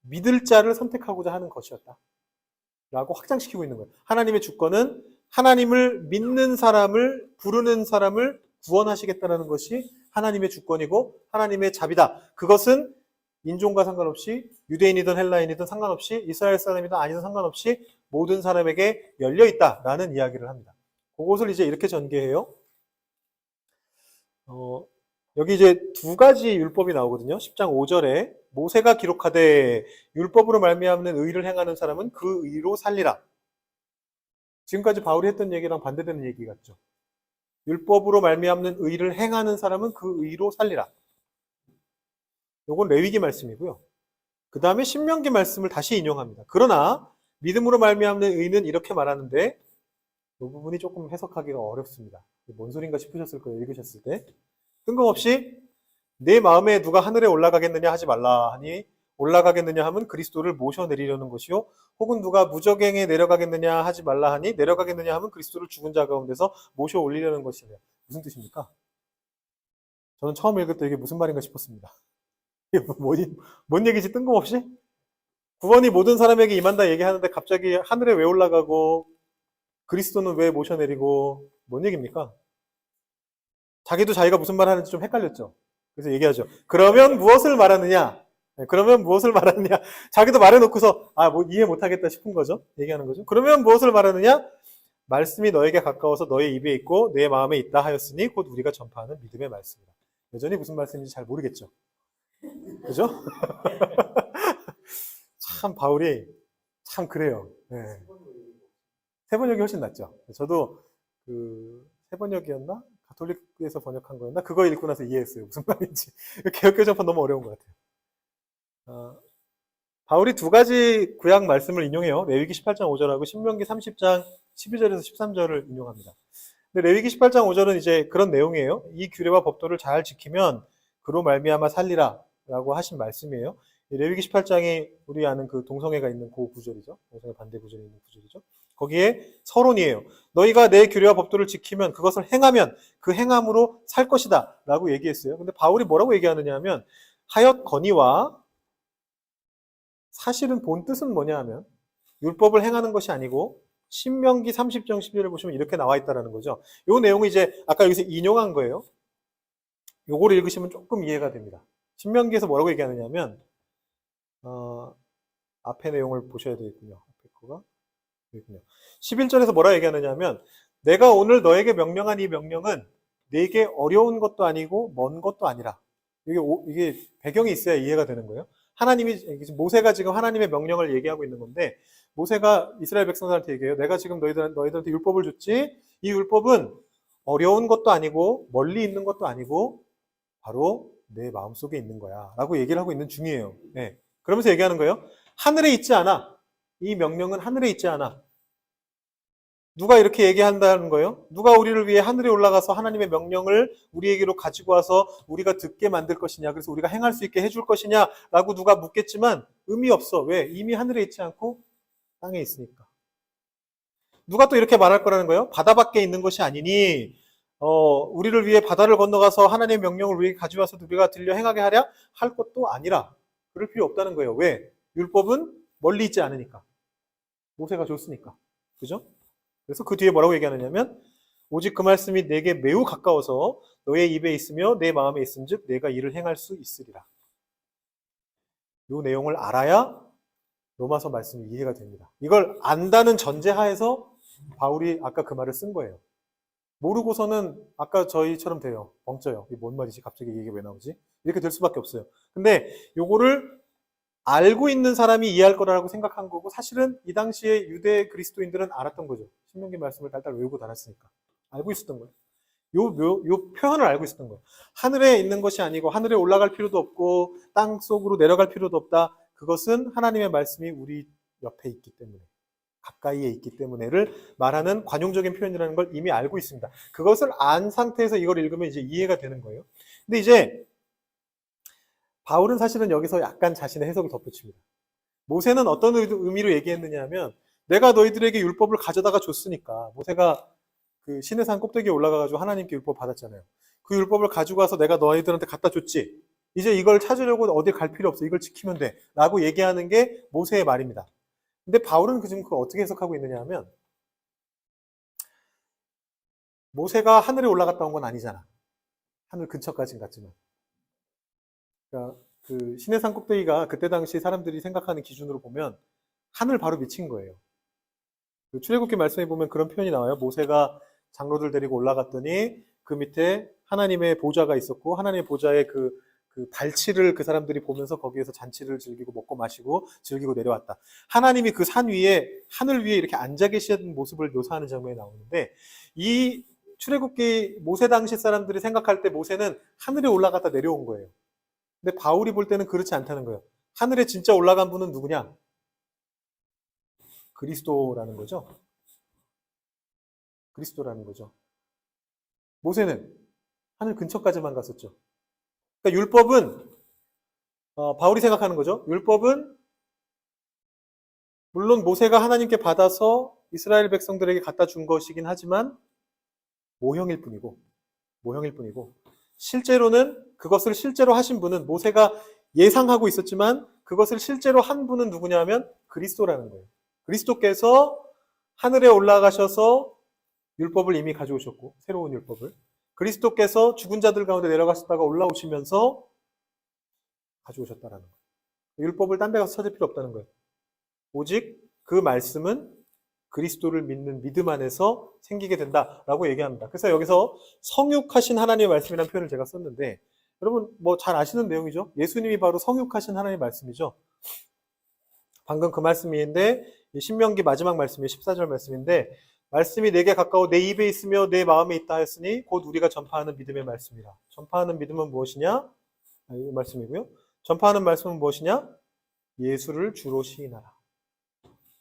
믿을 자를 선택하고자 하는 것이었다. 라고 확장시키고 있는 거예요. 하나님의 주권은 하나님을 믿는 사람을 부르는 사람을 구원하시겠다는 것이 하나님의 주권이고 하나님의 자비다. 그것은 인종과 상관없이 유대인이든 헬라인이든 상관없이 이스라엘 사람이든 아니든 상관없이 모든 사람에게 열려있다라는 이야기를 합니다. 그것을 이제 이렇게 전개해요. 여기 이제 두 가지 율법이 나오거든요. 10장 5절에 모세가 기록하되 율법으로 말미암는 의를 행하는 사람은 그 의로 살리라. 지금까지 바울이 했던 얘기랑 반대되는 얘기 같죠. 율법으로 말미암는 의를 행하는 사람은 그 의로 살리라. 요건 레위기 말씀이고요. 그 다음에 신명기 말씀을 다시 인용합니다. 그러나 믿음으로 말미암는 의는 이렇게 말하는데 이 부분이 조금 해석하기가 어렵습니다. 뭔 소린가 싶으셨을 거예요. 읽으셨을 때. 뜬금없이 내 마음에 누가 하늘에 올라가겠느냐 하지 말라 하니 올라가겠느냐 하면 그리스도를 모셔내리려는 것이요 혹은 누가 무저갱에 내려가겠느냐 하지 말라 하니 내려가겠느냐 하면 그리스도를 죽은 자 가운데서 모셔 올리려는 것이냐. 무슨 뜻입니까? 저는 처음 읽을 때 이게 무슨 말인가 싶었습니다. 이게 뭔 얘기지 뜬금없이? 구원이 모든 사람에게 임한다 얘기하는데 갑자기 하늘에 왜 올라가고 그리스도는 왜 모셔내리고 뭔 얘기입니까? 자기도 자기가 무슨 말 하는지 좀 헷갈렸죠. 그래서 얘기하죠. 그러면 무엇을 말하느냐? 그러면 무엇을 말하느냐? 자기도 말해놓고서 뭐 이해 못하겠다 싶은 거죠. 얘기하는 거죠. 그러면 무엇을 말하느냐? 말씀이 너에게 가까워서 너의 입에 있고 내 마음에 있다 하였으니 곧 우리가 전파하는 믿음의 말씀이다. 여전히 무슨 말씀인지 잘 모르겠죠. 그죠? 참 바울이 참 그래요. 네. 세번역이 훨씬 낫죠. 저도 그 세번역이었나? 가톨릭에서 번역한 거였나? 그거 읽고 나서 이해했어요. 무슨 말인지. 개혁개정판 너무 어려운 것 같아요. 바울이 두 가지 구약 말씀을 인용해요. 레위기 18장 5절하고 신명기 30장 12절에서 13절을 인용합니다. 근데 레위기 18장 5절은 이제 그런 내용이에요. 이 규례와 법도를 잘 지키면 그로 말미암아 살리라 라고 하신 말씀이에요. 레위기 18장이 우리 아는 그 동성애가 있는 그 구절이죠. 동성애 반대 구절이 있는 구절이죠. 거기에 서론이에요. 너희가 내 규례와 법도를 지키면 그것을 행하면 그 행함으로 살 것이다 라고 얘기했어요. 근데 바울이 뭐라고 얘기하느냐 하면 하였거니와 사실은 본 뜻은 뭐냐 하면 율법을 행하는 것이 아니고 신명기 30장 12절을 보시면 이렇게 나와 있다는 거죠. 이 내용이 이제 아까 여기서 인용한 거예요. 요거를 읽으시면 조금 이해가 됩니다. 신명기에서 뭐라고 얘기하느냐면 앞에 내용을 보셔야 되겠군요. 앞에 거가 되겠군요. 11절에서 뭐라 얘기하느냐면 내가 오늘 너에게 명령한 이 명령은 내게 어려운 것도 아니고 먼 것도 아니라 이게 배경이 있어야 이해가 되는 거예요. 모세가 지금 하나님의 명령을 얘기하고 있는 건데 모세가 이스라엘 백성들한테 얘기해요. 내가 지금 너희들한테 율법을 줬지. 이 율법은 어려운 것도 아니고 멀리 있는 것도 아니고 바로 내 마음속에 있는 거야 라고 얘기를 하고 있는 중이에요. 네. 그러면서 얘기하는 거예요. 하늘에 있지 않아. 이 명령은 하늘에 있지 않아. 누가 이렇게 얘기한다는 거예요? 누가 우리를 위해 하늘에 올라가서 하나님의 명령을 우리에게로 가지고 와서 우리가 듣게 만들 것이냐, 그래서 우리가 행할 수 있게 해줄 것이냐 라고 누가 묻겠지만 의미 없어. 왜? 이미 하늘에 있지 않고 땅에 있으니까. 누가 또 이렇게 말할 거라는 거예요? 바다 밖에 있는 것이 아니니 우리를 위해 바다를 건너가서 하나님의 명령을 우리에게 가져와서 우리가 들려 행하게 하랴 할 것도 아니라 그럴 필요 없다는 거예요. 왜? 율법은 멀리 있지 않으니까. 모세가 줬으니까. 그죠? 그래서 그 뒤에 뭐라고 얘기하느냐면 오직 그 말씀이 내게 매우 가까워서 너의 입에 있으며 내 마음에 있은즉 내가 이를 행할 수 있으리라. 이 내용을 알아야 로마서 말씀이 이해가 됩니다. 이걸 안다는 전제하에서 바울이 아까 그 말을 쓴 거예요. 모르고서는 아까 저희처럼 돼요. 벙쪄요. 이게 뭔 말이지? 갑자기 이게 왜 나오지? 이렇게 될 수밖에 없어요. 근데 요거를 알고 있는 사람이 이해할 거라고 생각한 거고 사실은 이 당시에 유대 그리스도인들은 알았던 거죠. 신명기 말씀을 달달 외우고 달았으니까. 알고 있었던 거예요. 요 표현을 알고 있었던 거예요. 하늘에 있는 것이 아니고 하늘에 올라갈 필요도 없고 땅 속으로 내려갈 필요도 없다. 그것은 하나님의 말씀이 우리 옆에 있기 때문에 가까이에 있기 때문에를 말하는 관용적인 표현이라는 걸 이미 알고 있습니다. 그것을 안 상태에서 이걸 읽으면 이제 이해가 되는 거예요. 근데 이제 바울은 사실은 여기서 약간 자신의 해석을 덧붙입니다. 모세는 어떤 의미로 얘기했느냐 하면 내가 너희들에게 율법을 가져다가 줬으니까 모세가 그 시내산 꼭대기에 올라가가지고 하나님께 율법 받았잖아요. 그 율법을 가지고 와서 내가 너희들한테 갖다 줬지. 이제 이걸 찾으려고 어디 갈 필요 없어. 이걸 지키면 돼. 라고 얘기하는 게 모세의 말입니다. 근데 바울은 지금 그걸 어떻게 해석하고 있느냐 하면 모세가 하늘에 올라갔다 온 건 아니잖아. 하늘 근처까지는 갔지만. 그러니까 그 시내산 꼭대기가 그때 당시 사람들이 생각하는 기준으로 보면 하늘 바로 밑인 거예요. 그 출애굽기 말씀에 보면 그런 표현이 나와요. 모세가 장로들 데리고 올라갔더니 그 밑에 하나님의 보좌가 있었고 하나님의 보좌에 그 발치를 그 사람들이 보면서 거기에서 잔치를 즐기고 먹고 마시고 즐기고 내려왔다. 하나님이 그 산 위에 하늘 위에 이렇게 앉아 계시는 모습을 묘사하는 장면이 나오는데 이 출애굽기 모세 당시 사람들이 생각할 때 모세는 하늘에 올라갔다 내려온 거예요. 근데 바울이 볼 때는 그렇지 않다는 거예요. 하늘에 진짜 올라간 분은 누구냐? 그리스도라는 거죠. 그리스도라는 거죠. 모세는 하늘 근처까지만 갔었죠. 그러니까 율법은 바울이 생각하는 거죠. 율법은 물론 모세가 하나님께 받아서 이스라엘 백성들에게 갖다 준 것이긴 하지만 모형일 뿐이고 실제로는 그것을 실제로 하신 분은 모세가 예상하고 있었지만 그것을 실제로 한 분은 누구냐면 그리스도라는 거예요. 그리스도께서 하늘에 올라가셔서 율법을 이미 가져오셨고 새로운 율법을 그리스도께서 죽은 자들 가운데 내려가셨다가 올라오시면서 가져오셨다라는 거예요. 율법을 딴 데 가서 찾을 필요 없다는 거예요. 오직 그 말씀은 그리스도를 믿는 믿음 안에서 생기게 된다라고 얘기합니다. 그래서 여기서 성육하신 하나님의 말씀이라는 표현을 제가 썼는데 여러분 뭐 잘 아시는 내용이죠. 예수님이 바로 성육하신 하나님의 말씀이죠. 방금 그 말씀인데 신명기 마지막 말씀이 14절 말씀인데 말씀이 내게 가까워 내 입에 있으며 내 마음에 있다 했으니 곧 우리가 전파하는 믿음의 말씀이라. 전파하는 믿음은 무엇이냐? 이 말씀이고요. 전파하는 말씀은 무엇이냐? 예수를 주로 시인하라.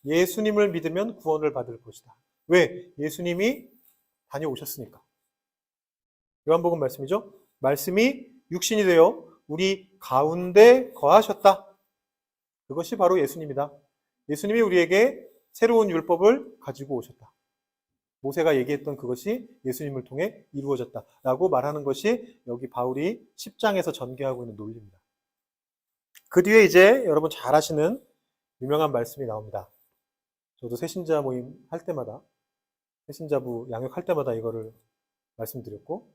예수님을 믿으면 구원을 받을 것이다. 왜? 예수님이 다녀오셨으니까. 요한복음 말씀이죠. 말씀이 육신이 되어 우리 가운데 거하셨다. 그것이 바로 예수님이다. 예수님이 우리에게 새로운 율법을 가지고 오셨다. 모세가 얘기했던 그것이 예수님을 통해 이루어졌다라고 말하는 것이 여기 바울이 10장에서 전개하고 있는 논리입니다. 그 뒤에 이제 여러분 잘 아시는 유명한 말씀이 나옵니다. 저도 새신자 모임 할 때마다 새신자부 양육할 때마다 이거를 말씀드렸고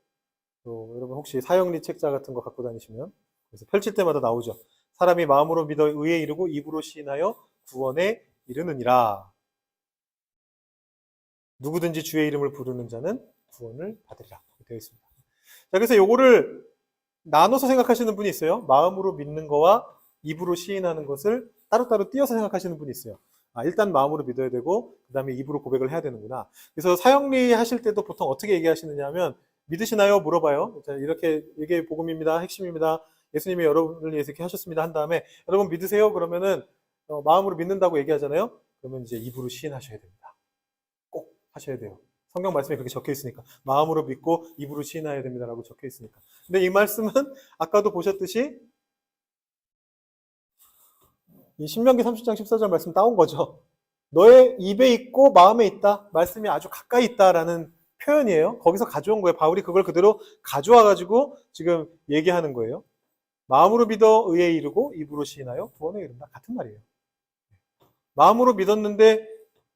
또 여러분 혹시 사형리 책자 같은 거 갖고 다니시면 그래서 펼칠 때마다 나오죠. 사람이 마음으로 믿어 의에 이르고 입으로 시인하여 구원에 이르느니라. 누구든지 주의 이름을 부르는 자는 구원을 받으리라. 되어 있습니다. 자, 그래서 요거를 나눠서 생각하시는 분이 있어요. 마음으로 믿는 거와 입으로 시인하는 것을 따로따로 띄어서 생각하시는 분이 있어요. 일단 마음으로 믿어야 되고 그 다음에 입으로 고백을 해야 되는구나. 그래서 사형리 하실 때도 보통 어떻게 얘기하시느냐 하면 믿으시나요? 물어봐요. 자, 이렇게 이게 복음입니다. 핵심입니다. 예수님이 여러분을 위해서 이렇게 하셨습니다. 한 다음에 여러분 믿으세요? 그러면은 마음으로 믿는다고 얘기하잖아요. 그러면 이제 입으로 시인하셔야 됩니다. 꼭 하셔야 돼요. 성경 말씀에 그렇게 적혀 있으니까. 마음으로 믿고 입으로 시인해야 됩니다라고 적혀 있으니까. 근데 이 말씀은 아까도 보셨듯이 이 신명기 30장 14절 말씀 따온 거죠. 너의 입에 있고 마음에 있다. 말씀이 아주 가까이 있다라는 표현이에요. 거기서 가져온 거예요. 바울이 그걸 그대로 가져와 가지고 지금 얘기하는 거예요. 마음으로 믿어 의에 이르고 입으로 시인하여 구원에 이른다. 같은 말이에요. 마음으로 믿었는데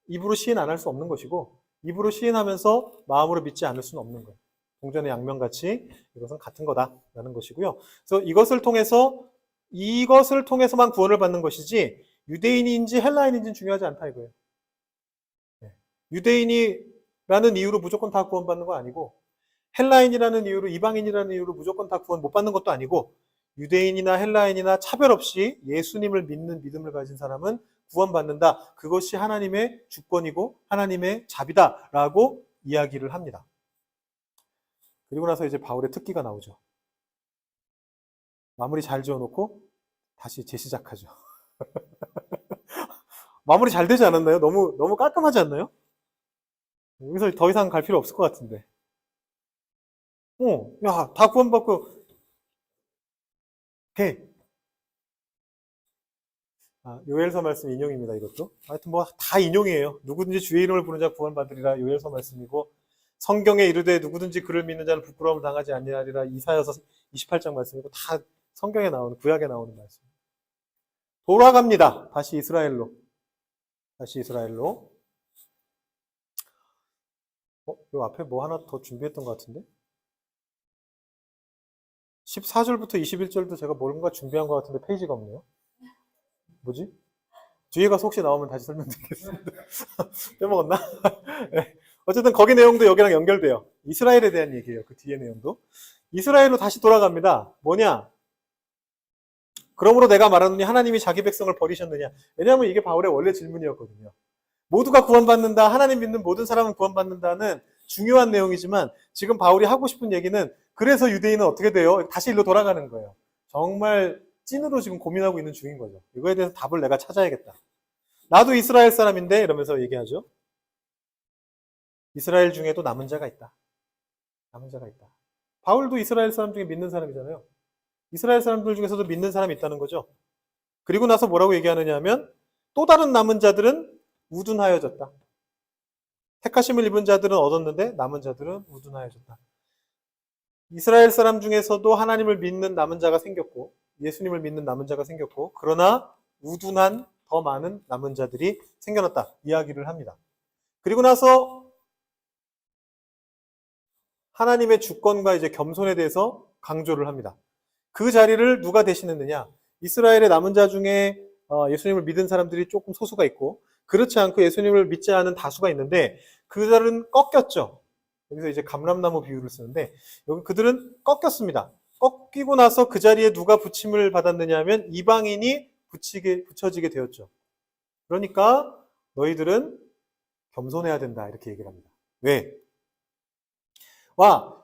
입으로 시인 안 할 수 없는 것이고 입으로 시인하면서 마음으로 믿지 않을 수는 없는 거예요. 동전의 양면같이 이것은 같은 거다라는 것이고요. 그래서 이것을 통해서만 구원을 받는 것이지 유대인인지 헬라인인지는 중요하지 않다 이거예요. 유대인이라는 이유로 무조건 다 구원받는 거 아니고 헬라인이라는 이유로 이방인이라는 이유로 무조건 다 구원 못 받는 것도 아니고 유대인이나 헬라인이나 차별 없이 예수님을 믿는 믿음을 가진 사람은 구원받는다. 그것이 하나님의 주권이고 하나님의 자비다라고 이야기를 합니다. 그리고 나서 이제 바울의 특기가 나오죠. 마무리 잘 지어놓고 다시 재시작하죠. 마무리 잘 되지 않았나요? 너무 깔끔하지 않나요? 여기서 더 이상 갈 필요 없을 것 같은데. 야, 다 구원받고 해. 요엘서 말씀 인용입니다, 이것도. 하여튼 뭐 다 인용이에요. 누구든지 주의 이름을 부르는 자 구원받으리라 요엘서 말씀이고 성경에 이르되 누구든지 그를 믿는 자는 부끄러움을 당하지 아니하리라 이사야서 28장 말씀이고 다 성경에 나오는 구약에 나오는 말씀. 돌아갑니다. 다시 이스라엘로. 요 앞에 뭐 하나 더 준비했던 것 같은데? 14절부터 21절도 제가 뭔가 준비한 것 같은데 페이지가 없네요. 뭐지? 뒤에 가서 혹시 나오면 다시 설명드리겠습니다. 빼먹었나? 네. 어쨌든 거기 내용도 여기랑 연결돼요. 이스라엘에 대한 얘기예요. 그 뒤에 내용도. 이스라엘로 다시 돌아갑니다. 뭐냐? 그러므로 내가 말하노니 하나님이 자기 백성을 버리셨느냐? 왜냐하면 이게 바울의 원래 질문이었거든요. 모두가 구원받는다, 하나님 믿는 모든 사람은 구원받는다는 중요한 내용이지만 지금 바울이 하고 싶은 얘기는 그래서 유대인은 어떻게 돼요? 다시 일로 돌아가는 거예요. 정말 찐으로 지금 고민하고 있는 중인 거죠. 이거에 대해서 답을 내가 찾아야겠다. 나도 이스라엘 사람인데 이러면서 얘기하죠. 이스라엘 중에도 남은 자가 있다. 바울도 이스라엘 사람 중에 믿는 사람이잖아요. 이스라엘 사람들 중에서도 믿는 사람이 있다는 거죠. 그리고 나서 뭐라고 얘기하느냐 하면 또 다른 남은 자들은 우둔하여졌다. 택하심을 입은 자들은 얻었는데 남은 자들은 우둔하여졌다. 이스라엘 사람 중에서도 하나님을 믿는 남은 자가 생겼고 예수님을 믿는 남은 자가 생겼고 그러나 우둔한 더 많은 남은 자들이 생겨났다. 이야기를 합니다. 그리고 나서 하나님의 주권과 이제 겸손에 대해서 강조를 합니다. 그 자리를 누가 대신했느냐? 이스라엘의 남은 자 중에 예수님을 믿은 사람들이 조금 소수가 있고 그렇지 않고 예수님을 믿지 않은 다수가 있는데 그들은 꺾였죠. 여기서 이제 감람나무 비유를 쓰는데 여기 그들은 꺾였습니다. 꺾이고 나서 그 자리에 누가 붙임을 받았느냐 하면 이방인이 붙여지게 되었죠. 그러니까 너희들은 겸손해야 된다 이렇게 얘기를 합니다. 왜?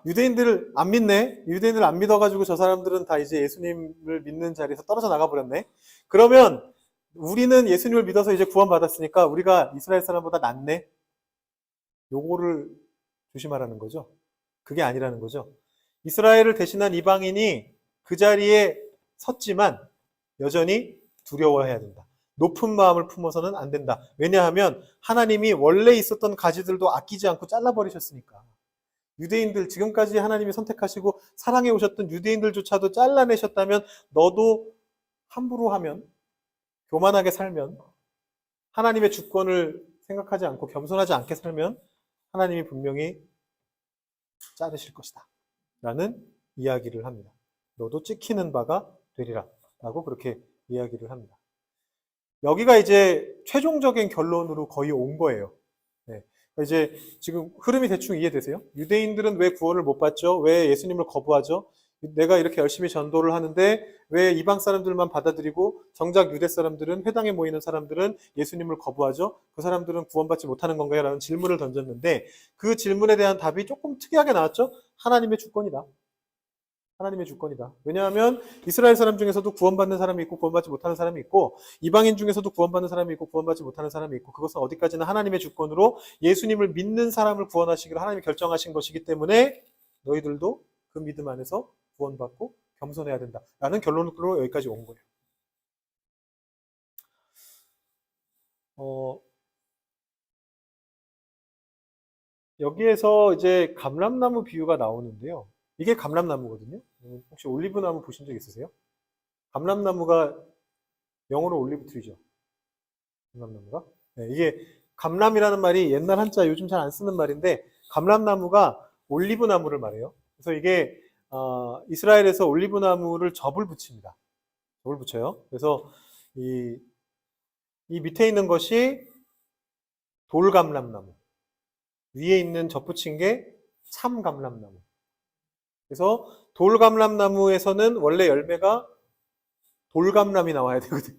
유대인들 안 믿네? 유대인들 안 믿어가지고 저 사람들은 다 이제 예수님을 믿는 자리에서 떨어져 나가버렸네? 그러면 우리는 예수님을 믿어서 이제 구원받았으니까 우리가 이스라엘 사람보다 낫네? 요거를 조심하라는 거죠. 그게 아니라는 거죠. 이스라엘을 대신한 이방인이 그 자리에 섰지만 여전히 두려워해야 된다. 높은 마음을 품어서는 안 된다. 왜냐하면 하나님이 원래 있었던 가지들도 아끼지 않고 잘라버리셨으니까. 유대인들 지금까지 하나님이 선택하시고 사랑해 오셨던 유대인들조차도 잘라내셨다면 너도 함부로 하면 교만하게 살면 하나님의 주권을 생각하지 않고 겸손하지 않게 살면 하나님이 분명히 자르실 것이다 라는 이야기를 합니다. 너도 찍히는 바가 되리라 라고 그렇게 이야기를 합니다. 여기가 이제 최종적인 결론으로 거의 온 거예요. 네. 이제 지금 흐름이 대충 이해되세요? 유대인들은 왜 구원을 못 받죠? 왜 예수님을 거부하죠? 내가 이렇게 열심히 전도를 하는데 왜 이방 사람들만 받아들이고 정작 유대 사람들은 회당에 모이는 사람들은 예수님을 거부하죠? 그 사람들은 구원받지 못하는 건가요? 라는 질문을 던졌는데 그 질문에 대한 답이 조금 특이하게 나왔죠? 하나님의 주권이다. 하나님의 주권이다. 왜냐하면 이스라엘 사람 중에서도 구원받는 사람이 있고 구원받지 못하는 사람이 있고 이방인 중에서도 구원받는 사람이 있고 구원받지 못하는 사람이 있고 그것은 어디까지나 하나님의 주권으로 예수님을 믿는 사람을 구원하시기로 하나님이 결정하신 것이기 때문에 너희들도 그 믿음 안에서 구원받고 겸손해야 된다. 라는 결론으로 여기까지 온 거예요. 여기에서 이제 감람나무 비유가 나오는데요. 이게 감람나무거든요. 혹시 올리브나무 보신 적 있으세요? 감람나무가 영어로 올리브 트리죠. 감람나무가. 네, 이게 감람이라는 말이 옛날 한자 요즘 잘 안 쓰는 말인데 감람나무가 올리브나무를 말해요. 그래서 이게 이스라엘에서 올리브나무를 접을 붙입니다. 접을 붙여요. 그래서 이 밑에 있는 것이 돌감람나무. 위에 있는 접붙인 게 참감람나무. 그래서 돌감람나무에서는 원래 열매가 돌감람이 나와야 되거든요.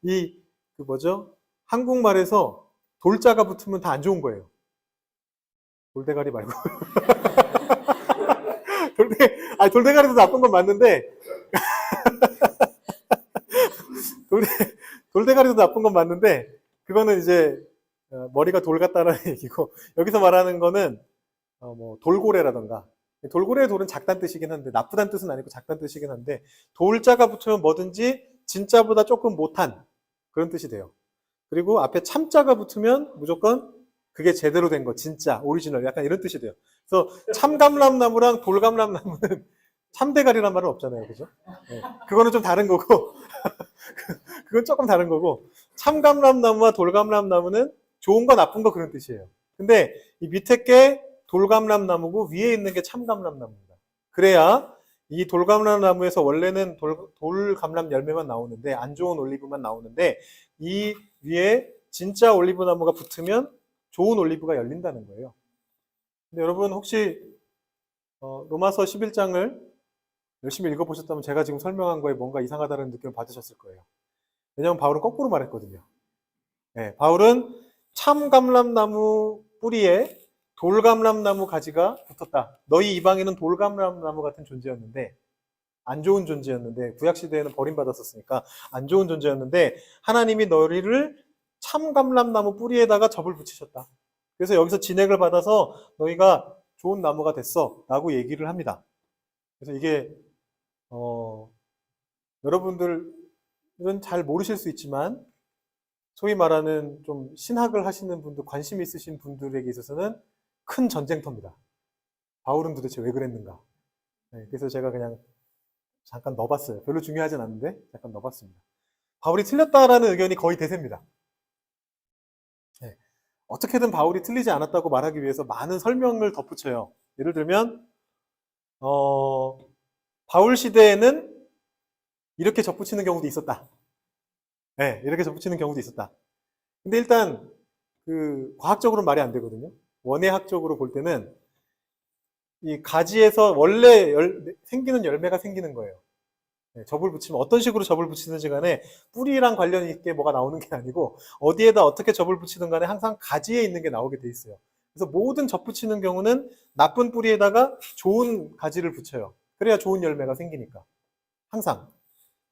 그 뭐죠? 한국말에서 돌자가 붙으면 다 안 좋은 거예요. 돌대가리 말고. 돌대가리도 나쁜 건 맞는데, 돌대가리도 나쁜 건 맞는데, 그거는 이제, 머리가 돌 같다는 얘기고, 여기서 말하는 거는, 돌고래라던가, 돌고래의 돌은 작다는 뜻이긴 한데, 나쁘다는 뜻은 아니고 작다는 뜻이긴 한데, 돌자가 붙으면 뭐든지 진짜보다 조금 못한 그런 뜻이 돼요. 그리고 앞에 참자가 붙으면 무조건 그게 제대로 된 거, 진짜, 오리지널, 약간 이런 뜻이 돼요. 그래서 참감람나무랑 돌감람나무는 참대가리란 말은 없잖아요. 그죠? 네. 그거는 좀 다른 거고, 그건 조금 다른 거고, 참감람나무와 돌감람나무는 좋은 거, 나쁜 거 그런 뜻이에요. 근데 이 밑에 게 돌감람나무고 위에 있는 게 참감람나무입니다. 그래야 이 돌감람나무에서 원래는 돌감람 열매만 나오는데, 안 좋은 올리브만 나오는데, 이 위에 진짜 올리브나무가 붙으면 좋은 올리브가 열린다는 거예요. 근데 여러분 혹시 로마서 11장을 열심히 읽어보셨다면 제가 지금 설명한 거에 뭔가 이상하다는 느낌을 받으셨을 거예요. 왜냐하면 바울은 거꾸로 말했거든요. 네, 바울은 참감람나무 뿌리에 돌감람나무 가지가 붙었다. 너희 이방인은 돌감람나무 같은 존재였는데, 안 좋은 존재였는데, 구약시대에는 버림받았었으니까 안 좋은 존재였는데 하나님이 너희를 참감람나무 뿌리에다가 접을 붙이셨다. 그래서 여기서 진액을 받아서 너희가 좋은 나무가 됐어 라고 얘기를 합니다. 그래서 이게 여러분들은 잘 모르실 수 있지만 소위 말하는 좀 신학을 하시는 분들, 관심 있으신 분들에게 있어서는 큰 전쟁터입니다. 바울은 도대체 왜 그랬는가. 네, 그래서 제가 그냥 잠깐 넣어봤어요. 별로 중요하진 않은데 잠깐 넣어봤습니다. 바울이 틀렸다라는 의견이 거의 대세입니다. 네. 어떻게든 바울이 틀리지 않았다고 말하기 위해서 많은 설명을 덧붙여요. 예를 들면 바울 시대에는 이렇게 접붙이는 경우도 있었다. 네, 이렇게 접붙이는 경우도 있었다. 근데 일단 과학적으로는 말이 안 되거든요. 원예학적으로 볼 때는 이 가지에서 원래 생기는 열매가 생기는 거예요. 네, 접을 붙이면 어떤 식으로 접을 붙이든지 간에 뿌리랑 관련이 있게 뭐가 나오는 게 아니고 어디에다 어떻게 접을 붙이든 간에 항상 가지에 있는 게 나오게 돼 있어요. 그래서 모든 접 붙이는 경우는 나쁜 뿌리에다가 좋은 가지를 붙여요. 그래야 좋은 열매가 생기니까. 항상.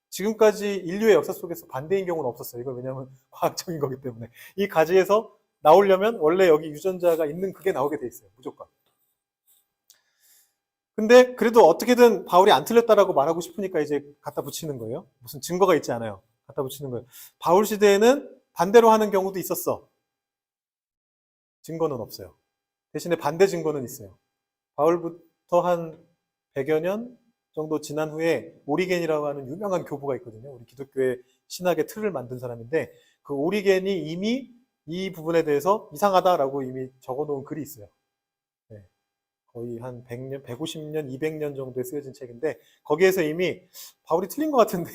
지금까지 인류의 역사 속에서 반대인 경우는 없었어요. 이거 왜냐하면 과학적인 거기 때문에. 이 가지에서 나오려면 원래 여기 유전자가 있는 그게 나오게 돼 있어요. 무조건. 근데 그래도 어떻게든 바울이 안 틀렸다라고 말하고 싶으니까 이제 갖다 붙이는 거예요. 무슨 증거가 있지 않아요. 갖다 붙이는 거예요. 바울 시대에는 반대로 하는 경우도 있었어. 증거는 없어요. 대신에 반대 증거는 있어요. 바울부터 한 100여 년 정도 지난 후에 오리겐이라고 하는 유명한 교부가 있거든요. 우리 기독교의 신학의 틀을 만든 사람인데 그 오리겐이 이미 이 부분에 대해서 이상하다라고 이미 적어놓은 글이 있어요. 네. 거의 한 100년, 150년, 200년 정도에 쓰여진 책인데 거기에서 이미 바울이 틀린 것 같은데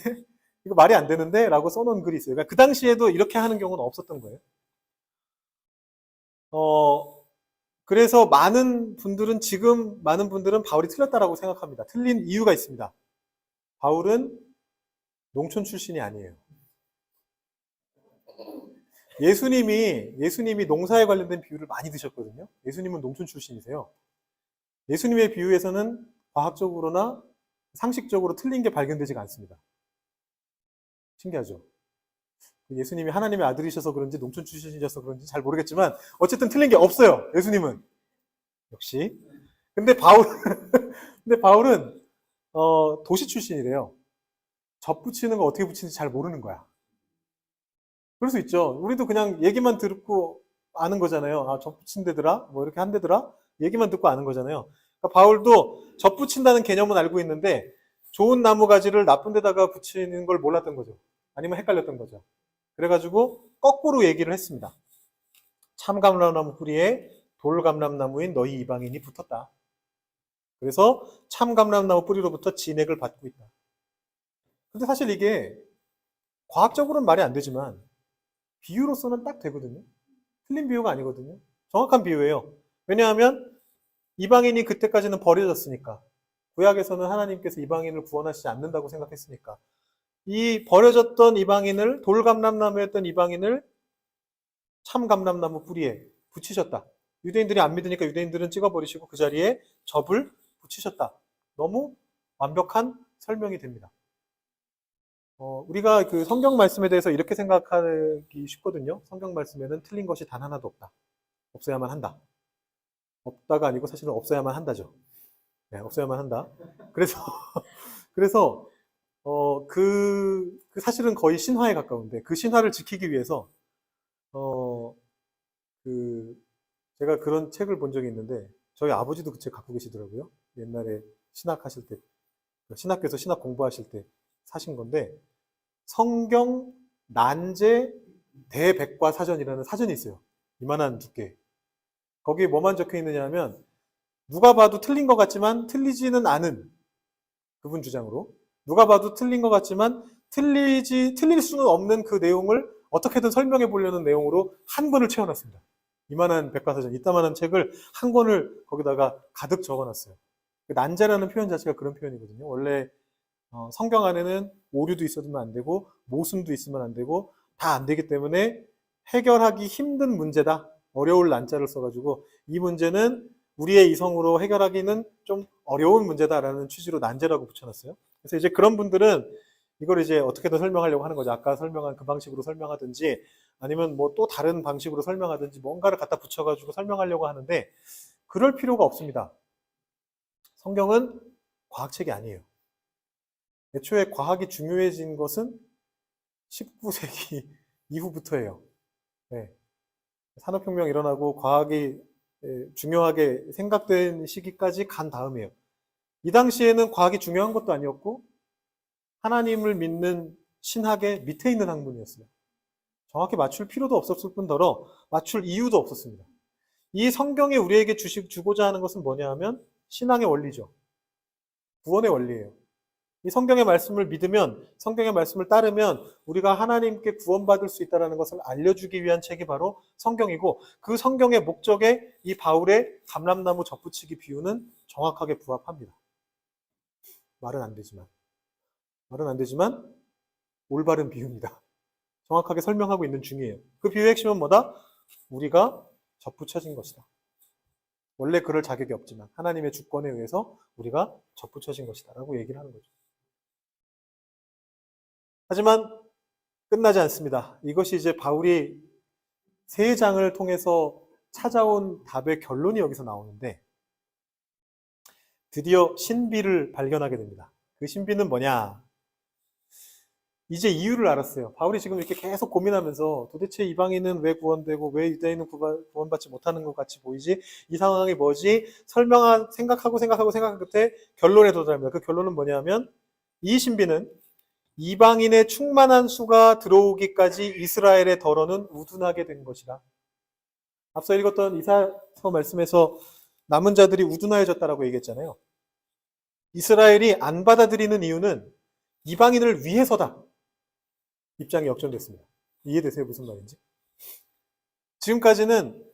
이거 말이 안 되는데 라고 써놓은 글이 있어요. 그러니까 그 당시에도 이렇게 하는 경우는 없었던 거예요. 그래서 지금 많은 분들은 바울이 틀렸다라고 생각합니다. 틀린 이유가 있습니다. 바울은 농촌 출신이 아니에요. 예수님이 농사에 관련된 비유를 많이 드셨거든요. 예수님은 농촌 출신이세요. 예수님의 비유에서는 과학적으로나 상식적으로 틀린 게 발견되지가 않습니다. 신기하죠? 예수님이 하나님의 아들이셔서 그런지 농촌 출신이셔서 그런지 잘 모르겠지만 어쨌든 틀린 게 없어요. 예수님은. 역시. 근데 바울은 도시 출신이래요. 접 붙이는 거 어떻게 붙이는지 잘 모르는 거야. 그럴 수 있죠. 우리도 그냥 얘기만 듣고 아는 거잖아요. 아, 접 붙인대더라? 뭐 이렇게 한대더라? 얘기만 듣고 아는 거잖아요. 그러니까 바울도 접 붙인다는 개념은 알고 있는데 좋은 나무 가지를 나쁜 데다가 붙이는 걸 몰랐던 거죠. 아니면 헷갈렸던 거죠. 그래가지고 거꾸로 얘기를 했습니다. 참감람나무 뿌리에 돌감람나무인 너희 이방인이 붙었다. 그래서 참감람나무 뿌리로부터 진액을 받고 있다. 근데 사실 이게 과학적으로는 말이 안 되지만 비유로서는 딱 되거든요. 틀린 비유가 아니거든요. 정확한 비유예요. 왜냐하면 이방인이 그때까지는 버려졌으니까. 구약에서는 하나님께서 이방인을 구원하시지 않는다고 생각했으니까. 이 버려졌던 이방인을, 돌감람나무였던 이방인을 참감람나무 뿌리에 붙이셨다. 유대인들이 안 믿으니까 유대인들은 찍어버리시고 그 자리에 접을 붙이셨다. 너무 완벽한 설명이 됩니다. 우리가 그 성경 말씀에 대해서 이렇게 생각하기 쉽거든요. 성경 말씀에는 틀린 것이 단 하나도 없다. 없어야만 한다. 없다가 아니고 사실은 없어야만 한다죠. 네, 없어야만 한다. 그래서 사실은 거의 신화에 가까운데 그 신화를 지키기 위해서 제가 그런 책을 본 적이 있는데 저희 아버지도 그 책 갖고 계시더라고요. 옛날에 신학하실 때, 신학교에서 신학 공부하실 때 사신 건데 성경 난제 대백과사전이라는 사전이 있어요. 이만한 두께. 거기에 뭐만 적혀 있느냐 하면 누가 봐도 틀린 것 같지만 틀리지는 않은 그분 주장으로 누가 봐도 틀린 것 같지만 틀릴 수는 없는 그 내용을 어떻게든 설명해 보려는 내용으로 한 권을 채워놨습니다. 이만한 백과사전, 이따만한 책을 한 권을 거기다가 가득 적어놨어요. 난제라는 표현 자체가 그런 표현이거든요. 원래 성경 안에는 오류도 있어도 안 되고 모순도 있으면 안 되고 다 안 되기 때문에 해결하기 힘든 문제다. 어려울 난자를 써가지고 이 문제는 우리의 이성으로 해결하기는 좀 어려운 문제다라는 취지로 난제라고 붙여놨어요. 그래서 이제 그런 분들은 이걸 이제 어떻게든 설명하려고 하는 거죠. 아까 설명한 그 방식으로 설명하든지 아니면 뭐 또 다른 방식으로 설명하든지 뭔가를 갖다 붙여가지고 설명하려고 하는데 그럴 필요가 없습니다. 성경은 과학책이 아니에요. 애초에 과학이 중요해진 것은 19세기 이후부터예요. 네. 산업혁명 일어나고 과학이 중요하게 생각된 시기까지 간 다음이에요. 이 당시에는 과학이 중요한 것도 아니었고 하나님을 믿는 신학의 밑에 있는 학문이었어요. 정확히 맞출 필요도 없었을 뿐더러 맞출 이유도 없었습니다. 이 성경이 우리에게 주고자 하는 것은 뭐냐 하면 신앙의 원리죠. 구원의 원리예요. 이 성경의 말씀을 믿으면, 성경의 말씀을 따르면 우리가 하나님께 구원받을 수 있다는 것을 알려주기 위한 책이 바로 성경이고 그 성경의 목적에 이 바울의 감람나무 접붙이기 비유는 정확하게 부합합니다. 말은 안 되지만 올바른 비유입니다. 정확하게 설명하고 있는 중이에요. 그 비유의 핵심은 뭐다? 우리가 접붙여진 것이다. 원래 그럴 자격이 없지만 하나님의 주권에 의해서 우리가 접붙여진 것이다 라고 얘기를 하는 거죠. 하지만 끝나지 않습니다. 이것이 이제 바울이 세 장을 통해서 찾아온 답의 결론이 여기서 나오는데 드디어 신비를 발견하게 됩니다. 그 신비는 뭐냐? 이제 이유를 알았어요. 바울이 지금 이렇게 계속 고민하면서 도대체 이방인은 왜 구원되고 왜 유대인은 구원받지 못하는 것 같이 보이지? 이 상황이 뭐지? 생각하고 끝에 결론에 도달합니다. 그 결론은 뭐냐면 이 신비는 이방인의 충만한 수가 들어오기까지 이스라엘의 덜어는 우둔하게 된 것이다. 앞서 읽었던 이사서 말씀에서 남은 자들이 우둔하여졌다라고 얘기했잖아요. 이스라엘이 안 받아들이는 이유는 이방인을 위해서다. 입장이 역전됐습니다. 이해되세요? 무슨 말인지? 지금까지는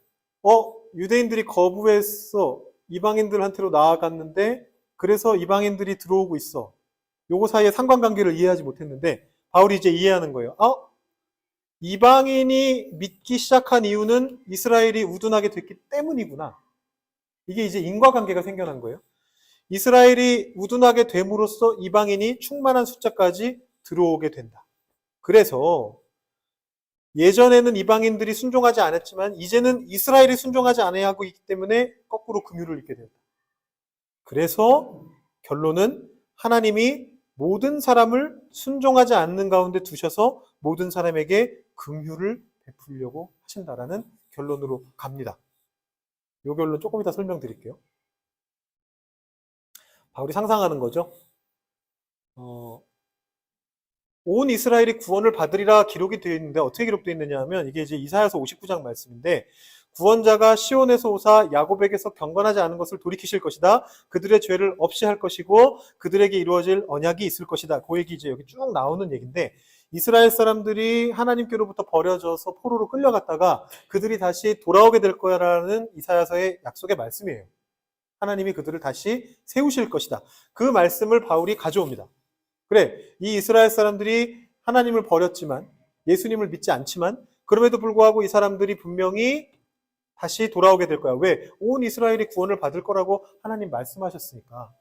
유대인들이 거부해서 이방인들한테로 나아갔는데 그래서 이방인들이 들어오고 있어. 요거 사이에 상관관계를 이해하지 못했는데 바울이 이제 이해하는 거예요. 이방인이 믿기 시작한 이유는 이스라엘이 우둔하게 됐기 때문이구나. 이게 이제 인과관계가 생겨난 거예요. 이스라엘이 우둔하게 됨으로써 이방인이 충만한 숫자까지 들어오게 된다. 그래서 예전에는 이방인들이 순종하지 않았지만 이제는 이스라엘이 순종하지 않아야 하고 있기 때문에 거꾸로 긍휼을 입게 된다. 그래서 결론은 하나님이 모든 사람을 순종하지 않는 가운데 두셔서 모든 사람에게 긍휼을 베풀려고 하신다라는 결론으로 갑니다. 이 결론 조금 이따 설명드릴게요. 바울이 상상하는 거죠. 온 이스라엘이 구원을 받으리라 기록이 되어 있는데 어떻게 기록되어 있느냐 하면 이게 이제 이사야서 59장 말씀인데 구원자가 시온에서 오사 야곱에게서 경건하지 않은 것을 돌이키실 것이다. 그들의 죄를 없이 할 것이고 그들에게 이루어질 언약이 있을 것이다. 그 얘기 이제 여기 쭉 나오는 얘기인데 이스라엘 사람들이 하나님께로부터 버려져서 포로로 끌려갔다가 그들이 다시 돌아오게 될 거라는 이사야서의 약속의 말씀이에요. 하나님이 그들을 다시 세우실 것이다. 그 말씀을 바울이 가져옵니다. 그래, 이 이스라엘 사람들이 하나님을 버렸지만 예수님을 믿지 않지만 그럼에도 불구하고 이 사람들이 분명히 다시 돌아오게 될 거야. 왜? 온 이스라엘이 구원을 받을 거라고 하나님 말씀하셨으니까.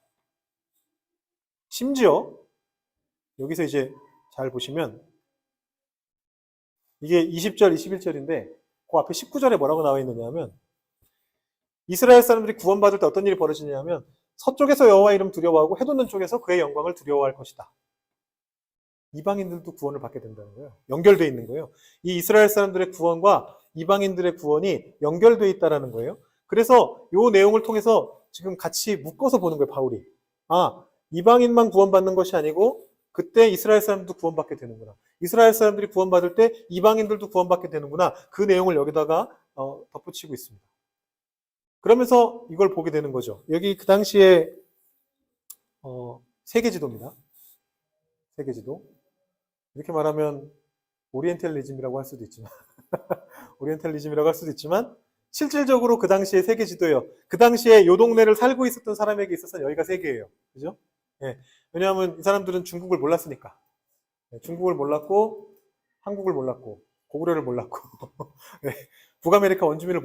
심지어 여기서 이제 잘 보시면 이게 20절, 21절인데 그 앞에 19절에 뭐라고 나와 있느냐 하면 이스라엘 사람들이 구원받을 때 어떤 일이 벌어지냐 하면 서쪽에서 여호와 이름 두려워하고 해돋는 쪽에서 그의 영광을 두려워할 것이다. 이방인들도 구원을 받게 된다는 거예요. 연결되어 있는 거예요. 이 이스라엘 사람들의 구원과 이방인들의 구원이 연결되어 있다는 거예요. 그래서 이 내용을 통해서 지금 같이 묶어서 보는 거예요, 바울이. 아, 이방인만 구원받는 것이 아니고 그때 이스라엘 사람들도 구원받게 되는구나. 이스라엘 사람들이 구원받을 때 이방인들도 구원받게 되는구나. 그 내용을 여기다가 덧붙이고 있습니다. 그러면서 이걸 보게 되는 거죠. 여기 그 당시에 세계지도입니다. 세계지도. 이렇게 말하면 오리엔탈리즘이라고 할 수도 있지만 오리엔탈리즘이라고 할 수도 있지만 실질적으로 그 당시의 세계지도예요. 그 당시에 요 동네를 살고 있었던 사람에게 있어서 여기가 세계예요. 그죠? 예. 왜냐하면 이 사람들은 중국을 몰랐으니까. 중국을 몰랐고 한국을 몰랐고 고구려를 몰랐고 네. 북아메리카 원주민을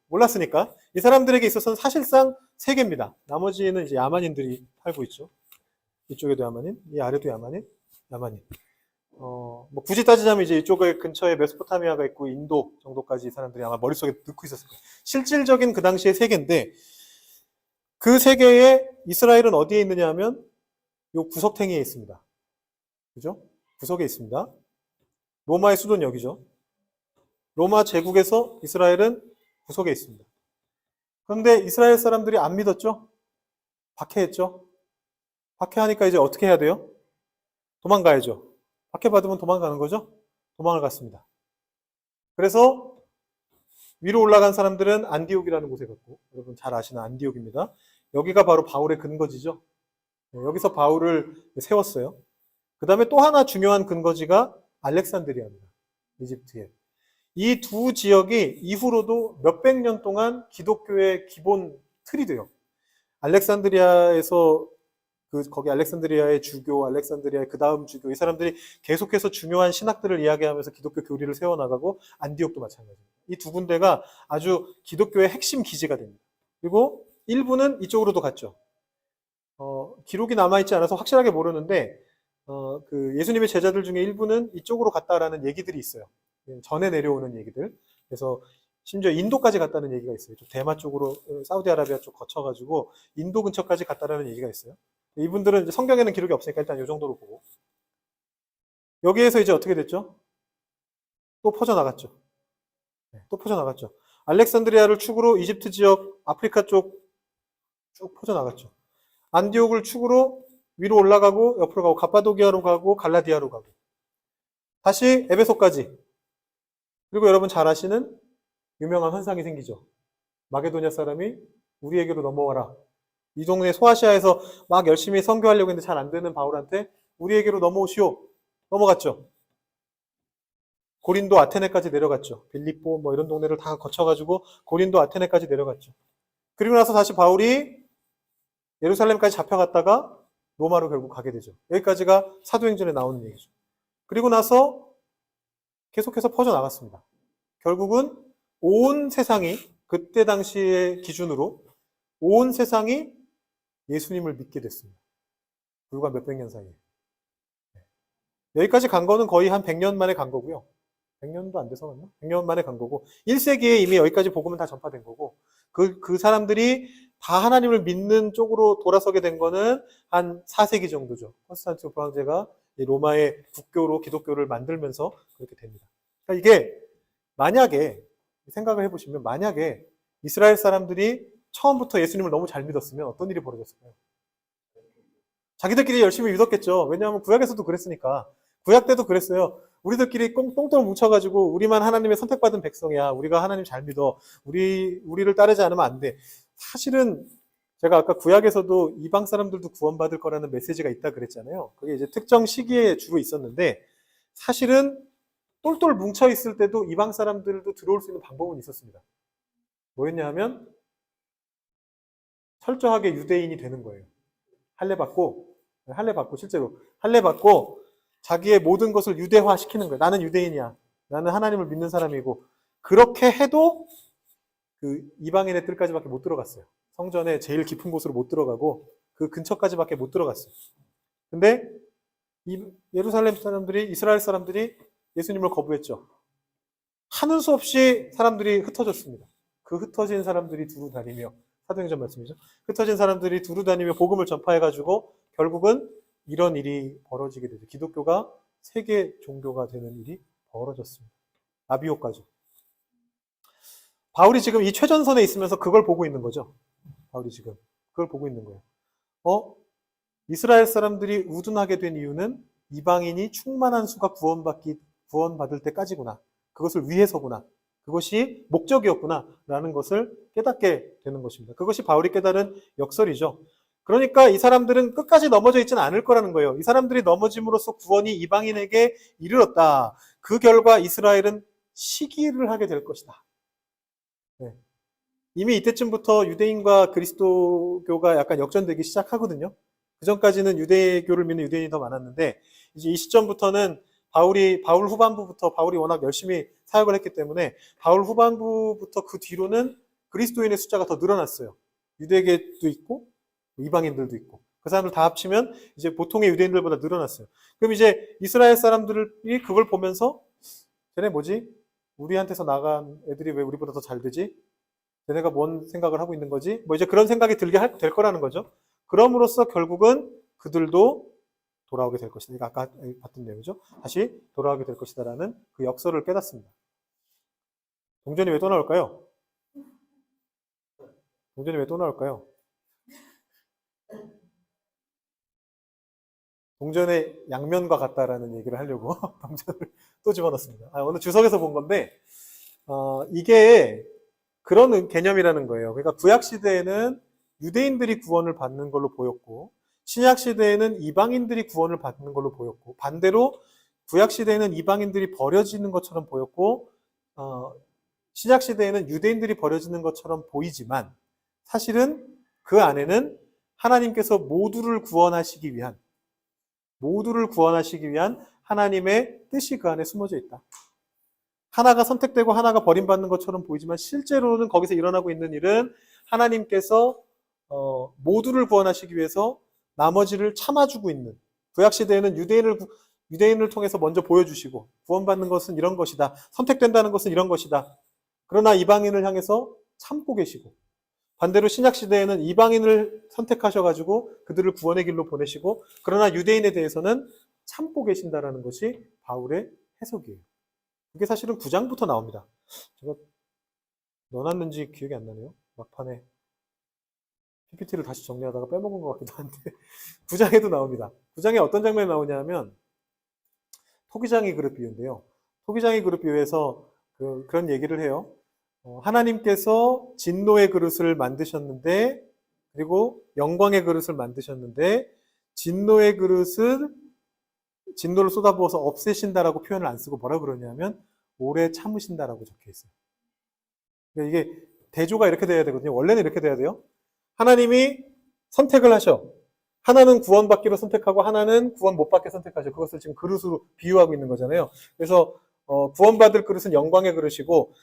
몰랐으니까 이 사람들에게 있어서는 사실상 세계입니다. 나머지는 이제 야만인들이 살고 있죠. 이쪽에도 야만인, 이 아래도 야만인. 뭐 굳이 따지자면 이제 이쪽에 근처에 메소포타미아가 있고 인도 정도까지 이 사람들이 아마 머릿속에 넣고 있었을 거예요. 실질적인 그 당시의 세계인데 그 세계에 이스라엘은 어디에 있느냐 하면 요 구석탱이에 있습니다. 그죠? 구석에 있습니다. 로마의 수도는 여기죠. 로마 제국에서 이스라엘은 구석에 있습니다. 그런데 이스라엘 사람들이 안 믿었죠? 박해했죠? 박해하니까 이제 어떻게 해야 돼요? 도망가야죠. 박해받으면 도망가는 거죠? 도망을 갔습니다. 그래서 위로 올라간 사람들은 안디옥이라는 곳에 갔고, 여러분 잘 아시는 안디옥입니다. 여기가 바로 바울의 근거지죠. 여기서 바울을 세웠어요. 그 다음에 또 하나 중요한 근거지가 알렉산드리아입니다. 이집트에. 이 두 지역이 이후로도 몇백 년 동안 기독교의 기본 틀이 돼요. 알렉산드리아에서 거기 알렉산드리아의 주교, 알렉산드리아의 그 다음 주교, 이 사람들이 계속해서 중요한 신학들을 이야기하면서 기독교 교리를 세워나가고 안디옥도 마찬가지입니다. 이 두 군데가 아주 기독교의 핵심 기지가 됩니다. 그리고 일부는 이쪽으로도 갔죠. 기록이 남아있지 않아서 확실하게 모르는데 그 예수님의 제자들 중에 일부는 이쪽으로 갔다라는 얘기들이 있어요. 전에 내려오는 얘기들. 그래서 심지어 인도까지 갔다는 얘기가 있어요. 대마 쪽으로 사우디아라비아 쪽 거쳐가지고 인도 근처까지 갔다라는 얘기가 있어요. 이분들은 이제 성경에는 기록이 없으니까 일단 이 정도로 보고 여기에서 이제 어떻게 됐죠? 또 퍼져나갔죠. 또 퍼져나갔죠. 알렉산드리아를 축으로 이집트 지역, 아프리카 쪽 쭉 퍼져나갔죠. 안디옥을 축으로 위로 올라가고 옆으로 가고 갑바도기아로 가고 갈라디아로 가고 다시 에베소까지. 그리고 여러분 잘 아시는 유명한 환상이 생기죠. 마게도냐 사람이 우리에게로 넘어와라. 이 동네 소아시아에서 막 열심히 선교하려고 했는데 잘 안 되는 바울한테 우리에게로 넘어오시오. 넘어갔죠. 고린도 아테네까지 내려갔죠. 빌립보 뭐 이런 동네를 다 거쳐가지고 고린도 아테네까지 내려갔죠. 그리고 나서 다시 바울이 예루살렘까지 잡혀갔다가 로마로 결국 가게 되죠. 여기까지가 사도행전에 나오는 얘기죠. 그리고 나서 계속해서 퍼져나갔습니다. 결국은 온 세상이 그때 당시의 기준으로 온 세상이 예수님을 믿게 됐습니다. 불과 몇백 년 사이에. 여기까지 간 거는 거의 한 100년 만에 간 거고요. 100년도 안 돼서 갔나? 100년 만에 간 거고 1세기에 이미 여기까지 복음은 다 전파된 거고 그 사람들이 다 하나님을 믿는 쪽으로 돌아서게 된 거는 한 4세기 정도죠. 콘스탄티노플 황제가 로마의 국교로 기독교를 만들면서 그렇게 됩니다. 그러니까 이게 만약에 생각을 해보시면 만약에 이스라엘 사람들이 처음부터 예수님을 너무 잘 믿었으면 어떤 일이 벌어졌을까요? 자기들끼리 열심히 믿었겠죠. 왜냐하면 구약에서도 그랬으니까. 구약 때도 그랬어요. 우리들끼리 똥똥 뭉쳐가지고 우리만 하나님의 선택받은 백성이야. 우리가 하나님 잘 믿어. 우리를 따르지 않으면 안 돼. 사실은 제가 아까 구약에서도 이방 사람들도 구원받을 거라는 메시지가 있다 그랬잖아요. 그게 이제 특정 시기에 주로 있었는데 사실은 똘똘 뭉쳐 있을 때도 이방 사람들도 들어올 수 있는 방법은 있었습니다. 뭐였냐 하면 철저하게 유대인이 되는 거예요. 할례 받고 실제로 할례 받고 자기의 모든 것을 유대화 시키는 거예요. 나는 유대인이야. 나는 하나님을 믿는 사람이고 그렇게 해도 그 이방인의 뜰까지밖에 못 들어갔어요. 성전에 제일 깊은 곳으로 못 들어가고 그 근처까지밖에 못 들어갔어요. 근데 예루살렘 사람들이 이스라엘 사람들이 예수님을 거부했죠. 하는 수 없이 사람들이 흩어졌습니다. 그 흩어진 사람들이 두루 다니며 사도행전 말씀이죠. 흩어진 사람들이 두루 다니며 복음을 전파해가지고 결국은 이런 일이 벌어지게 되죠. 기독교가 세계 종교가 되는 일이 벌어졌습니다. 아비오까지. 바울이 지금 이 최전선에 있으면서 그걸 보고 있는 거죠. 바울이 지금 그걸 보고 있는 거예요. 이스라엘 사람들이 우둔하게 된 이유는 이방인이 충만한 수가 구원받을 때까지구나. 그것을 위해서구나. 그것이 목적이었구나. 라는 것을 깨닫게 되는 것입니다. 그것이 바울이 깨달은 역설이죠. 그러니까 이 사람들은 끝까지 넘어져 있지는 않을 거라는 거예요. 이 사람들이 넘어짐으로써 구원이 이방인에게 이르렀다. 그 결과 이스라엘은 시기를 하게 될 것이다. 네. 이미 이때쯤부터 유대인과 그리스도교가 약간 역전되기 시작하거든요. 그 전까지는 유대교를 믿는 유대인이 더 많았는데 이제 이 시점부터는 바울 후반부부터 바울이 워낙 열심히 사역을 했기 때문에 바울 후반부부터 그 뒤로는 그리스도인의 숫자가 더 늘어났어요. 유대계도 있고 이방인들도 있고 그 사람들 다 합치면 이제 보통의 유대인들보다 늘어났어요. 그럼 이제 이스라엘 사람들이 그걸 보면서 쟤네 뭐지? 우리한테서 나간 애들이 왜 우리보다 더 잘 되지? 쟤네가 뭔 생각을 하고 있는 거지? 뭐 이제 그런 생각이 들게 될 거라는 거죠. 그럼으로써 결국은 그들도 돌아오게 될 것이다. 이거 아까 봤던 내용이죠. 다시 돌아오게 될 것이다라는 그 역설을 깨닫습니다. 동전이 왜 또 나올까요? 동전이 왜 또 나올까요? 동전의 양면과 같다라는 얘기를 하려고 동전을 또 집어넣습니다. 오늘 주석에서 본 건데 이게 그런 개념이라는 거예요. 그러니까 구약 시대에는 유대인들이 구원을 받는 걸로 보였고 신약 시대에는 이방인들이 구원을 받는 걸로 보였고 반대로 구약 시대에는 이방인들이 버려지는 것처럼 보였고 신약 시대에는 유대인들이 버려지는 것처럼 보이지만 사실은 그 안에는 하나님께서 모두를 구원하시기 위한 하나님의 뜻이 그 안에 숨어져 있다. 하나가 선택되고 하나가 버림받는 것처럼 보이지만 실제로는 거기서 일어나고 있는 일은 하나님께서 모두를 구원하시기 위해서 나머지를 참아주고 있는 구약 시대에는 유대인을 통해서 먼저 보여주시고 구원받는 것은 이런 것이다. 선택된다는 것은 이런 것이다. 그러나 이방인을 향해서 참고 계시고 반대로 신약 시대에는 이방인을 선택하셔가지고 그들을 구원의 길로 보내시고 그러나 유대인에 대해서는 참고 계신다라는 것이 바울의 해석이에요. 이게 사실은 9장부터 나옵니다. 제가 넣어놨는지 기억이 안 나네요. 막판에 PPT를 다시 정리하다가 빼먹은 것 같기도 한데 9장에도 나옵니다. 9장에 어떤 장면이 나오냐면 토기장이 그릇 비유인데요. 토기장이 그릇 비유에서 그런 얘기를 해요. 하나님께서 진노의 그릇을 만드셨는데 그리고 영광의 그릇을 만드셨는데 진노를 쏟아부어서 없애신다라고 표현을 안 쓰고 뭐라 그러냐면 오래 참으신다라고 적혀 있어요. 그러니까 이게 대조가 이렇게 돼야 되거든요. 원래는 이렇게 돼야 돼요. 하나님이 선택을 하셔. 하나는 구원받기로 선택하고 하나는 구원 못 받게 선택하셔. 그것을 지금 그릇으로 비유하고 있는 거잖아요. 그래서 구원받을 그릇은 영광의 그릇이고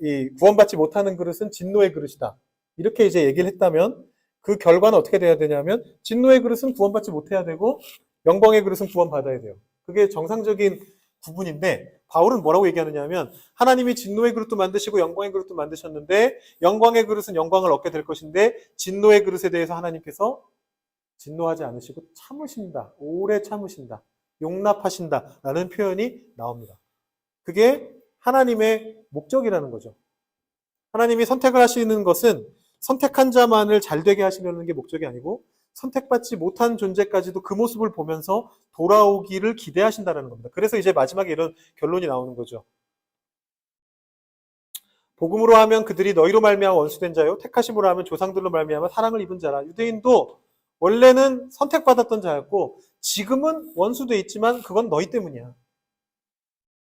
이 구원받지 못하는 그릇은 진노의 그릇이다. 이렇게 이제 얘기를 했다면 그 결과는 어떻게 돼야 되냐면 진노의 그릇은 구원받지 못해야 되고 영광의 그릇은 구원받아야 돼요. 그게 정상적인 구분인데 바울은 뭐라고 얘기하느냐 하면 하나님이 진노의 그릇도 만드시고 영광의 그릇도 만드셨는데 영광의 그릇은 영광을 얻게 될 것인데 진노의 그릇에 대해서 하나님께서 진노하지 않으시고 참으신다. 오래 참으신다. 용납하신다. 라는 표현이 나옵니다. 그게 하나님의 목적이라는 거죠. 하나님이 선택을 하시는 것은 선택한 자만을 잘되게 하시려는 게 목적이 아니고 선택받지 못한 존재까지도 그 모습을 보면서 돌아오기를 기대하신다는 겁니다. 그래서 이제 마지막에 이런 결론이 나오는 거죠. 복음으로 하면 그들이 너희로 말미암아 원수된 자요 택하심으로 하면 조상들로 말미암아 사랑을 입은 자라. 유대인도 원래는 선택받았던 자였고 지금은 원수돼 있지만 그건 너희 때문이야.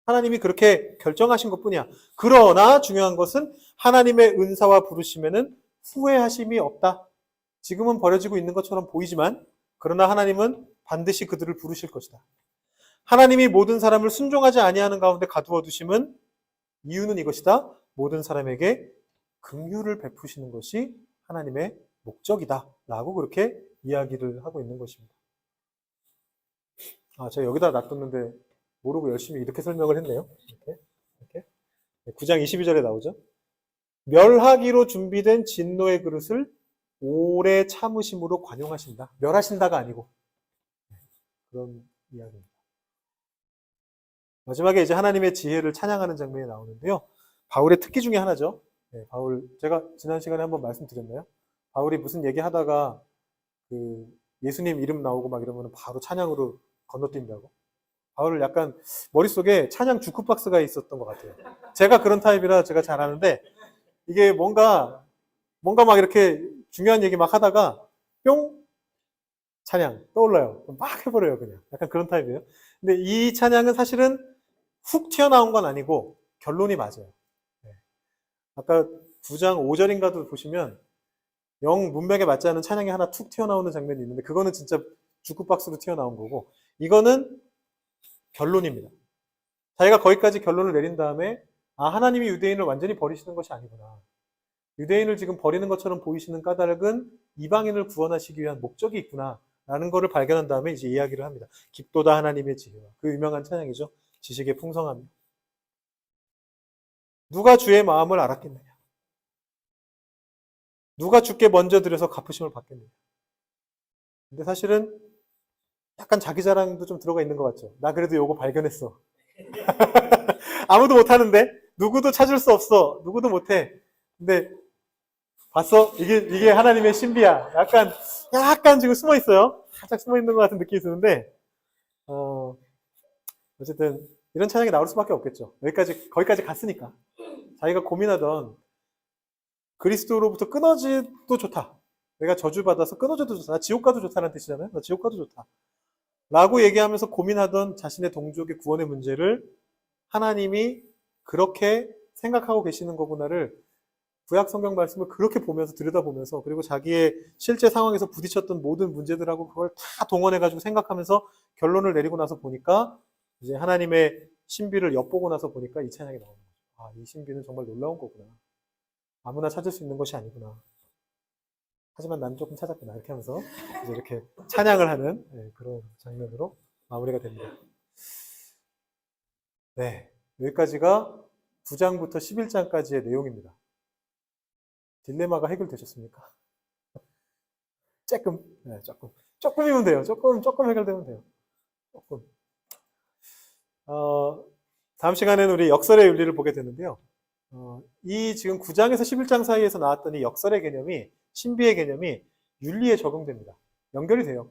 하나님이 그렇게 결정하신 것뿐이야. 그러나 중요한 것은 하나님의 은사와 부르심에는 후회하심이 없다. 지금은 버려지고 있는 것처럼 보이지만 그러나 하나님은 반드시 그들을 부르실 것이다. 하나님이 모든 사람을 순종하지 아니하는 가운데 가두어 두심은 이유는 이것이다. 모든 사람에게 긍휼을 베푸시는 것이 하나님의 목적이다. 라고 그렇게 이야기를 하고 있는 것입니다. 제가 여기다 놔뒀는데 모르고 열심히 이렇게 설명을 했네요. 이렇게. 9장 22절에 나오죠. 멸하기로 준비된 진노의 그릇을 오래 참으심으로 관용하신다. 멸하신다가 아니고 그런 이야기입니다. 마지막에 이제 하나님의 지혜를 찬양하는 장면이 나오는데요. 바울의 특기 중에 하나죠. 바울, 제가 지난 시간에 한번 말씀드렸나요? 바울이 무슨 얘기하다가 그 예수님 이름 나오고 막 이러면 바로 찬양으로 건너뛴다고. 바울을 약간 머릿속에 찬양 주크박스가 있었던 것 같아요. 제가 그런 타입이라 제가 잘 아는데 이게 뭔가 막 이렇게 중요한 얘기 막 하다가 뿅 찬양 떠올라요. 막 해버려요 그냥. 약간 그런 타입이에요. 근데 이 찬양은 사실은 훅 튀어나온 건 아니고 결론이 맞아요. 아까 9장 5절인가도 보시면 영 문맥에 맞지 않은 찬양이 하나 툭 튀어나오는 장면이 있는데 그거는 진짜 주크박스로 튀어나온 거고 이거는 결론입니다. 자기가 거기까지 결론을 내린 다음에 하나님이 유대인을 완전히 버리시는 것이 아니구나. 유대인을 지금 버리는 것처럼 보이시는 까닭은 이방인을 구원하시기 위한 목적이 있구나 라는 것을 발견한 다음에 이제 이야기를 합니다. 깊도다 하나님의 지혜와 그 유명한 찬양이죠. 지식의 풍성함이. 누가 주의 마음을 알았겠느냐. 누가 주께 먼저 들여서 갚으심을 받겠느냐. 근데 사실은 약간 자기 자랑도 좀 들어가 있는 것 같죠. 나 그래도 요거 발견했어. 아무도 못하는데 누구도 찾을 수 없어. 누구도 못해. 근데 봤어? 이게 하나님의 신비야. 약간 지금 숨어 있어요. 살짝 숨어 있는 것 같은 느낌이 드는데 어쨌든 이런 찬양이 나올 수밖에 없겠죠. 거기까지 갔으니까. 자기가 고민하던 그리스도로부터 끊어져도 좋다. 내가 저주받아서 끊어져도 좋다. 나 지옥 가도 좋다는 뜻이잖아요. 나 지옥 가도 좋다. 라고 얘기하면서 고민하던 자신의 동족의 구원의 문제를 하나님이 그렇게 생각하고 계시는 거구나를 구약 성경 말씀을 그렇게 보면서 들여다보면서 그리고 자기의 실제 상황에서 부딪혔던 모든 문제들하고 그걸 다 동원해가지고 생각하면서 결론을 내리고 나서 보니까 이제 하나님의 신비를 엿보고 나서 보니까 이 찬양이 나오는 거죠. 이 신비는 정말 놀라운 거구나. 아무나 찾을 수 있는 것이 아니구나. 하지만 난 조금 찾았구나. 이렇게 하면서 이제 이렇게 찬양을 하는 그런 장면으로 마무리가 됩니다. 네, 여기까지가 9장부터 11장까지의 내용입니다. 딜레마가 해결되셨습니까? 조금이면 돼요. 조금 해결되면 돼요. 조금. 다음 시간에는 우리 역설의 윤리를 보게 되는데요. 이 지금 9장에서 11장 사이에서 나왔던 이 역설의 개념이 신비의 개념이 윤리에 적용됩니다. 연결이 돼요.